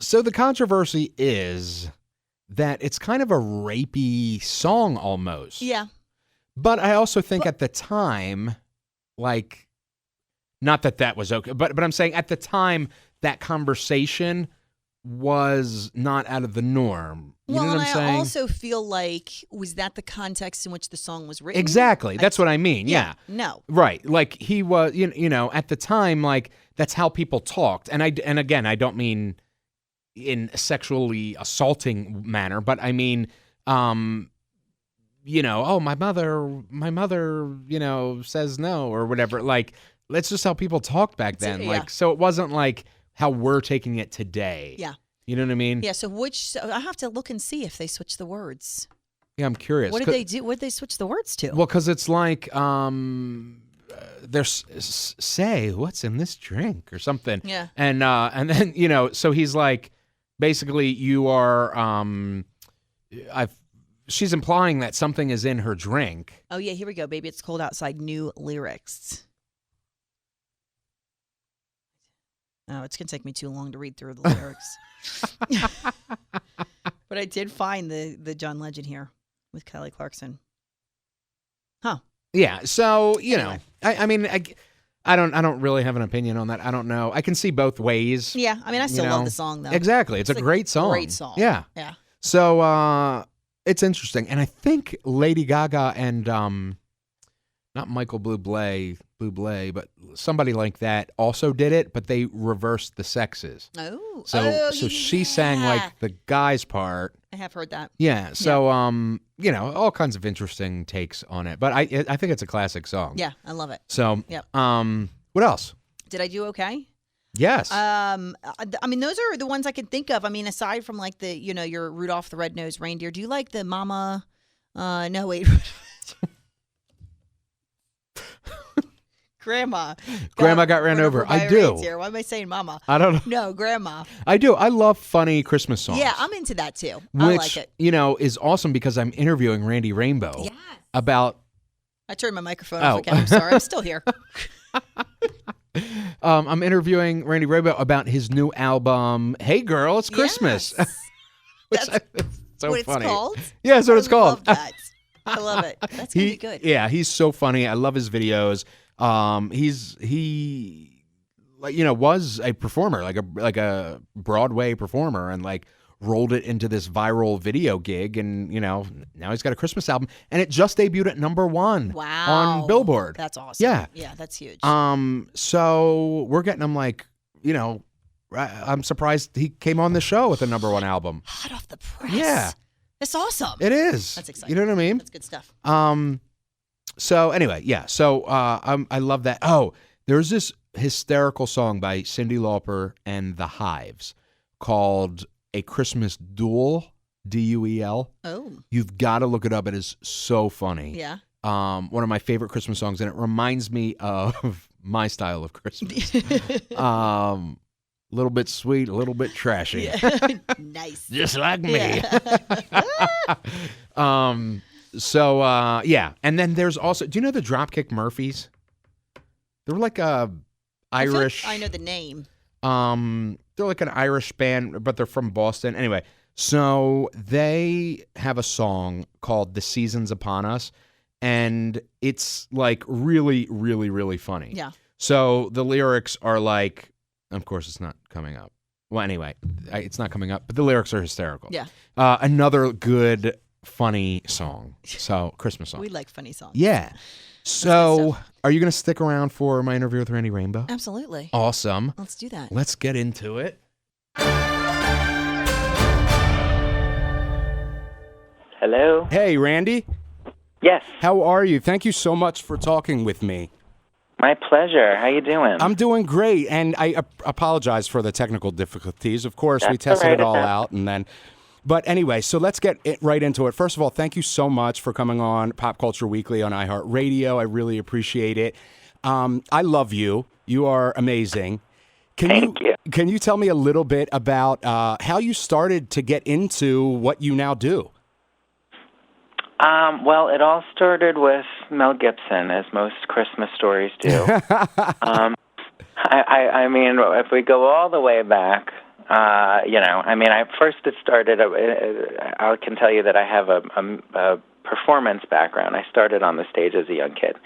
so the controversy is that it's kind of a rapey song almost. Yeah. But I also think at the time, like, not that was okay, but I'm saying at the time that conversation was not out of the norm. You know what I'm saying? I also feel like, was that the context in which the song was written? Exactly. That's what I mean. Yeah. No. Right. Like he was, you know, at the time, like that's how people talked. And again, I don't mean in a sexually assaulting manner, but I mean, you know, oh, my mother, you know, says no or whatever. Like, that's just how people talked back then. Like, so it wasn't like how we're taking it today. Yeah. You know what I mean? Yeah. So I have to look and see if they switch the words. Yeah, I'm curious. What did they do? What did they switch the words to? Well, because it's like, there's say what's in this drink or something. Yeah. And then, you know, so he's like, basically you are, she's implying that something is in her drink. Oh yeah, here we go. Baby, It's Cold Outside. New lyrics. Oh, it's gonna take me too long to read through the lyrics. But I did find the John Legend here with Kelly Clarkson. Huh. Yeah. So, you Anyway. know, I mean, I don't really have an opinion on that. I don't know. I can see both ways. Yeah. I mean, I still you know? love the song though. Exactly. It's a great song. Great song. Yeah. Yeah. So, it's interesting. And I think Lady Gaga and, not Michael Bublé, but somebody like that also did it, but they reversed the sexes. Oh. So she sang like the guy's part. I have heard that. Yeah. So, you know, all kinds of interesting takes on it, but I think it's a classic song. Yeah, I love it. So, Yep. what else? Did I do okay? Yes. I mean, those are the ones I can think of. I mean, aside from like the, you know, your Rudolph the Red-Nosed Reindeer, do you like the Mama? No, wait. Grandma got ran over. I do. Why am I saying Mama? I don't know. No, Grandma. I do. I love funny Christmas songs. Yeah, I'm into that too. Which, I like it. you know, is awesome because I'm interviewing Randy Rainbow Yes. about. I turned my microphone off again. I'm sorry. I'm still here. I'm interviewing Randy Rainbow about his new album, Hey Girl, It's Christmas. Yes. That's so what funny. it's called? Yeah, that's what it's called. I love that. I love it. That's going to be good. Yeah, he's so funny. I love his videos. He like, you know, was a performer, like a Broadway performer, and like rolled it into this viral video gig, and now he's got a Christmas album, and it just debuted at #1 on Billboard. That's awesome. Yeah, that's huge. So we're getting him like, I'm surprised he came on the show with a #1 album. Hot off the press. Yeah. That's awesome. It is. That's exciting. You know what I mean? That's good stuff. So anyway, yeah. So I love that. Oh, there's this hysterical song by Cyndi Lauper and the Hives called A Christmas Duel, Duel. Oh. You've got to look it up. It is so funny. Yeah. One of my favorite Christmas songs, and it reminds me of my style of Christmas. A little bit sweet, a little bit trashy. Yeah. Nice. Just like me. Yeah. Yeah. And then there's also, do you know the Dropkick Murphys? They were like Irish. I know the name. They're like an Irish band, but they're from Boston. Anyway, so they have a song called The Season's Upon Us, and it's like really, really, really funny. Yeah. So the lyrics are like, of course, it's not coming up. Well, anyway, it's not coming up, but the lyrics are hysterical. Yeah. Another good, funny song. So, Christmas song. We like funny songs. Yeah. So, are you going to stick around for my interview with Randy Rainbow? Absolutely. Awesome. Let's do that. Let's get into it. Hello? Hey, Randy. Yes. How are you? Thank you so much for talking with me. My pleasure. How you doing? I'm doing great, and I apologize for the technical difficulties. Of course, we That's tested all right. it all out, and then... But anyway, so let's get right into it. First of all, thank you so much for coming on Pop Culture Weekly on iHeart Radio. I really appreciate it. I love you. You are amazing. Thank you. Can you tell me a little bit about how you started to get into what you now do? Well, it all started with Mel Gibson, as most Christmas stories do. I mean, if we go all the way back, it started, I can tell you that I have a performance background. I started on the stage as a young kid.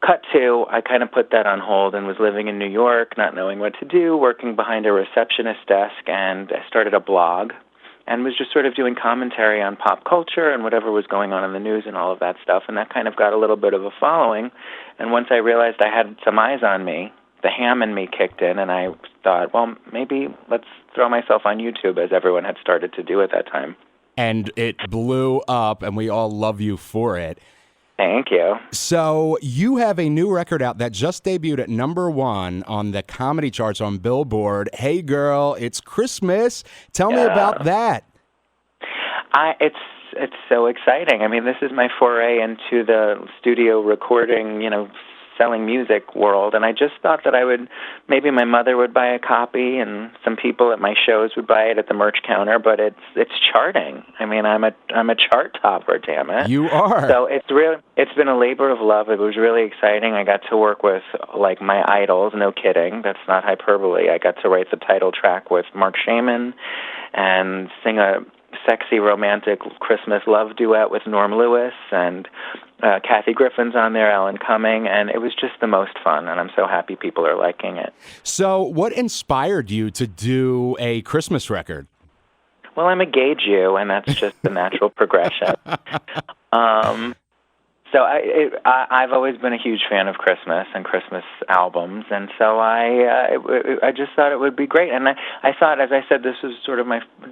Cut to, I kind of put that on hold and was living in New York, not knowing what to do, working behind a receptionist desk, and I started a blog and was just sort of doing commentary on pop culture and whatever was going on in the news and all of that stuff, and that kind of got a little bit of a following. And once I realized I had some eyes on me, the ham in me kicked in, and I thought, well, maybe let's throw myself on YouTube, as everyone had started to do at that time. And it blew up, and we all love you for it. Thank you. So you have a new record out that just debuted at #1 on the comedy charts on Billboard. Hey, Gurl, it's Christmas. Tell me about that. It's so exciting. I mean, this is my foray into the studio recording, selling music world, and I just thought that maybe my mother would buy a copy, and some people at my shows would buy it at the merch counter. But it's charting. I mean, I'm a chart topper, damn it. You are. So it's been a labor of love. It was really exciting. I got to work with like my idols. No kidding, that's not hyperbole. I got to write the title track with Mark Shaman, and sing a sexy romantic Christmas love duet with Norm Lewis, and Kathy Griffin's on there, Alan Cumming, and it was just the most fun, and I'm so happy people are liking it. So what inspired you to do a Christmas record? Well, I'm a gay Jew, and that's just the natural progression. So I've always been a huge fan of Christmas and Christmas albums, and so I just thought it would be great. And I thought, as I said, this was sort of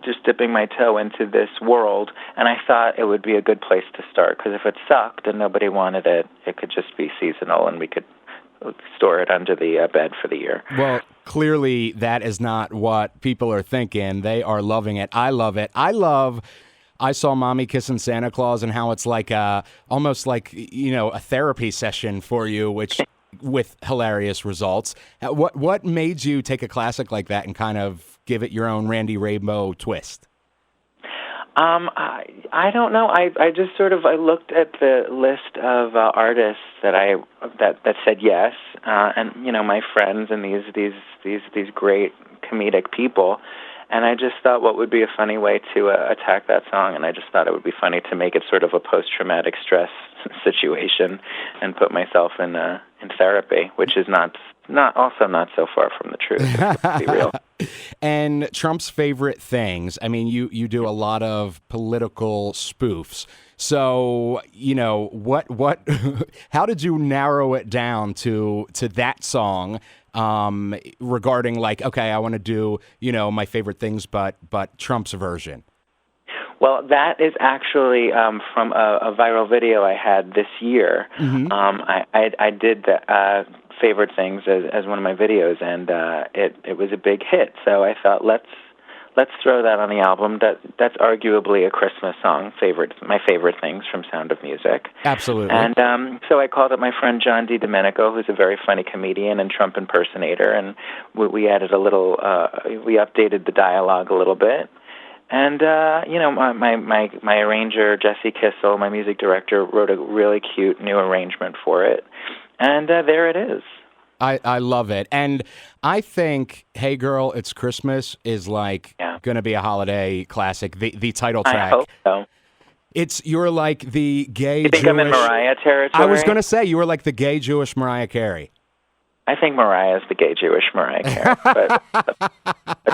just dipping my toe into this world, and I thought it would be a good place to start, because if it sucked and nobody wanted it, it could just be seasonal, and we could store it under the bed for the year. Well, clearly that is not what people are thinking. They are loving it. I love it. I saw Mommy Kissing Santa Claus, and how it's like almost like, a therapy session for you, which with hilarious results. What made you take a classic like that and kind of give it your own Randy Rainbow twist? I don't know. I just sort of looked at the list of artists that said yes, and my friends and these great comedic people. And I just thought, what would be a funny way to attack that song? And I just thought it would be funny to make it sort of a post-traumatic stress situation and put myself in therapy, which is not so far from the truth, to be real. And Trump's favorite things. I mean, you do a lot of political spoofs. So, what how did you narrow it down to that song regarding like, okay, I want to do, my favorite things, but Trump's version? Well, that is actually from a viral video I had this year. Mm-hmm. I did the favorite things as one of my videos, and it was a big hit. So I thought, let's throw that on the album. That's arguably a Christmas song. My favorite things from Sound of Music. Absolutely. And so I called up my friend John DiDomenico, who's a very funny comedian and Trump impersonator, and we added a little. We updated the dialogue a little bit. And my arranger Jesse Kissel, my music director, wrote a really cute new arrangement for it, and there it is. I love it, and I think "Hey Girl, It's Christmas" is like going to be a holiday classic. The title track. I hope so. You're like the gay. You think Jewish, I'm in Mariah territory? I was going to say you were like the gay Jewish Mariah Carey. I think Mariah's the gay Jewish Mariah Carey, but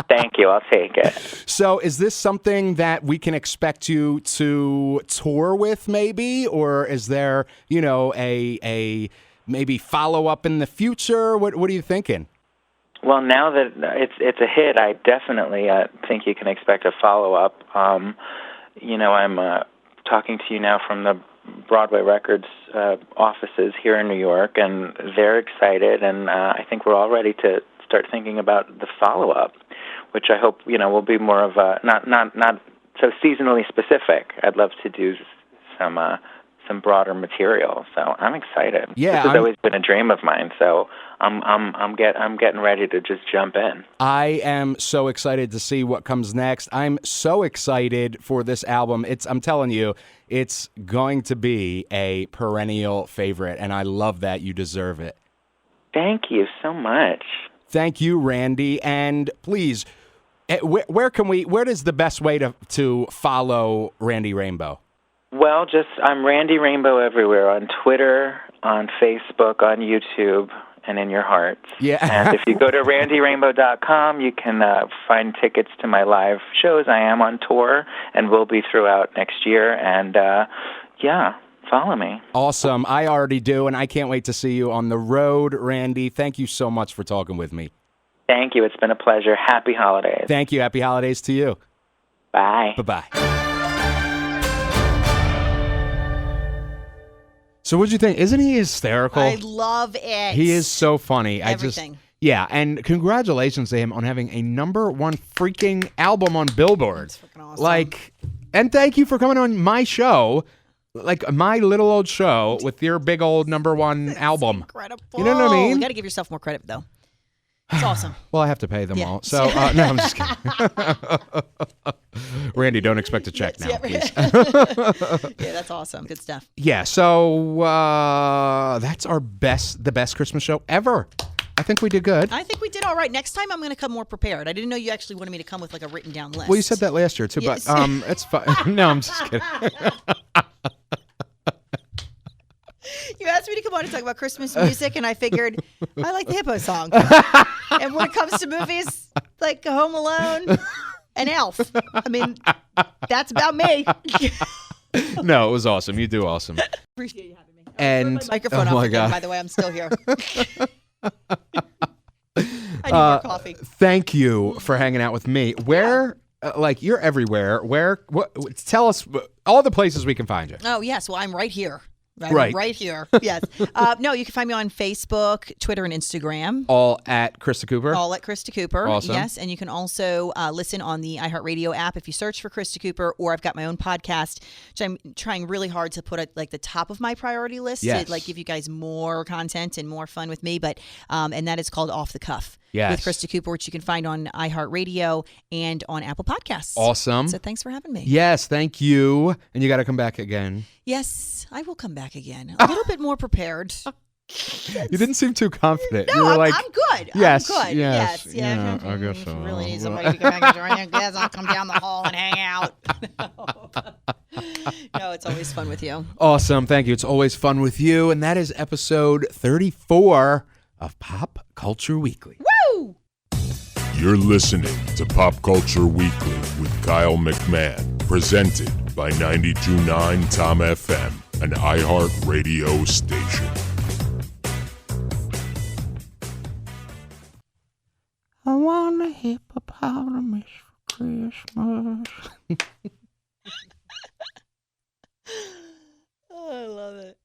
thank you, I'll take it. So is this something that we can expect you to tour with maybe, or is there, a maybe follow-up in the future? What are you thinking? Well, now that it's a hit, I definitely think you can expect a follow-up. I'm talking to you now from the Broadway Records offices here in New York, and they're excited, and I think we're all ready to start thinking about the follow-up, which I hope will be more of a not so seasonally specific. I'd love to do some broader material, so I'm excited. Yeah, this has always been a dream of mine, so I'm getting ready to just jump in. I am so excited to see what comes next. I'm so excited for this album. I'm telling you, it's going to be a perennial favorite, and I love that. You deserve it. Thank you so much. Thank you, Randy. And please, where is the best way to follow Randy Rainbow? Well, I'm Randy Rainbow everywhere, on Twitter, on Facebook, on YouTube, and in your heart. Yeah. And if you go to randyrainbow.com, you can find tickets to my live shows. I am on tour and will be throughout next year. And, follow me. Awesome. I already do, and I can't wait to see you on the road, Randy. Thank you so much for talking with me. Thank you. It's been a pleasure. Happy holidays. Thank you. Happy holidays to you. Bye. Bye-bye. So what'd you think? Isn't he hysterical? I love it. He is so funny. Everything. And congratulations to him on having a #1 freaking album on Billboard. That's freaking awesome. And thank you for coming on my show, like my little old show with your big old #1 album. Incredible. You know what I mean? You got to give yourself more credit, though. It's awesome. Well, I have to pay them all. So, no, I'm just kidding. Randy, don't expect a check now, please. Yeah, that's awesome. Good stuff. Yeah, so that's the best Christmas show ever. I think we did good. I think we did all right. Next time, I'm going to come more prepared. I didn't know you actually wanted me to come with like a written down list. Well, you said that last year, too, Yes. but it's fine. No, I'm just kidding. You asked me to come on and talk about Christmas music, and I figured I like the Hippo song. And when it comes to movies like Home Alone and Elf, I mean, that's about me. No, it was awesome. You do awesome. Appreciate you having me. And My microphone off again, by the way. I'm still here. I need more coffee. Thank you for hanging out with me. Where, you're everywhere. Tell us all the places we can find you. Oh, yes. Well, I'm right here. Right here. Yes. No, you can find me on Facebook, Twitter, and Instagram. All at Christa Cooper. All at Christa Cooper. Awesome. Yes, and you can also listen on the iHeart app if you search for Christa Cooper, or I've got my own podcast, which I'm trying really hard to put at the top of my priority list to give you guys more content and more fun with me. But and that is called Off the Cuff. Yes. With Christa Cooper, which you can find on iHeartRadio and on Apple Podcasts. Awesome. So thanks for having me. Yes, thank you. And you got to come back again. Yes, I will come back again. A little bit more prepared. You didn't seem too confident. No, You were I'm good. Yes, I'm good. yes. Yeah, I guess so. Really need somebody to come back and join you. Guess I'll come down the hall and hang out. No, it's always fun with you. Awesome. Thank you. It's always fun with you. And that is episode 34 of Pop Culture Weekly. Woo! You're listening to Pop Culture Weekly with Kyle McMahon, presented by 92.9 Tom FM, an iHeart radio station. I want a hippopotamus for Christmas. Oh, I love it.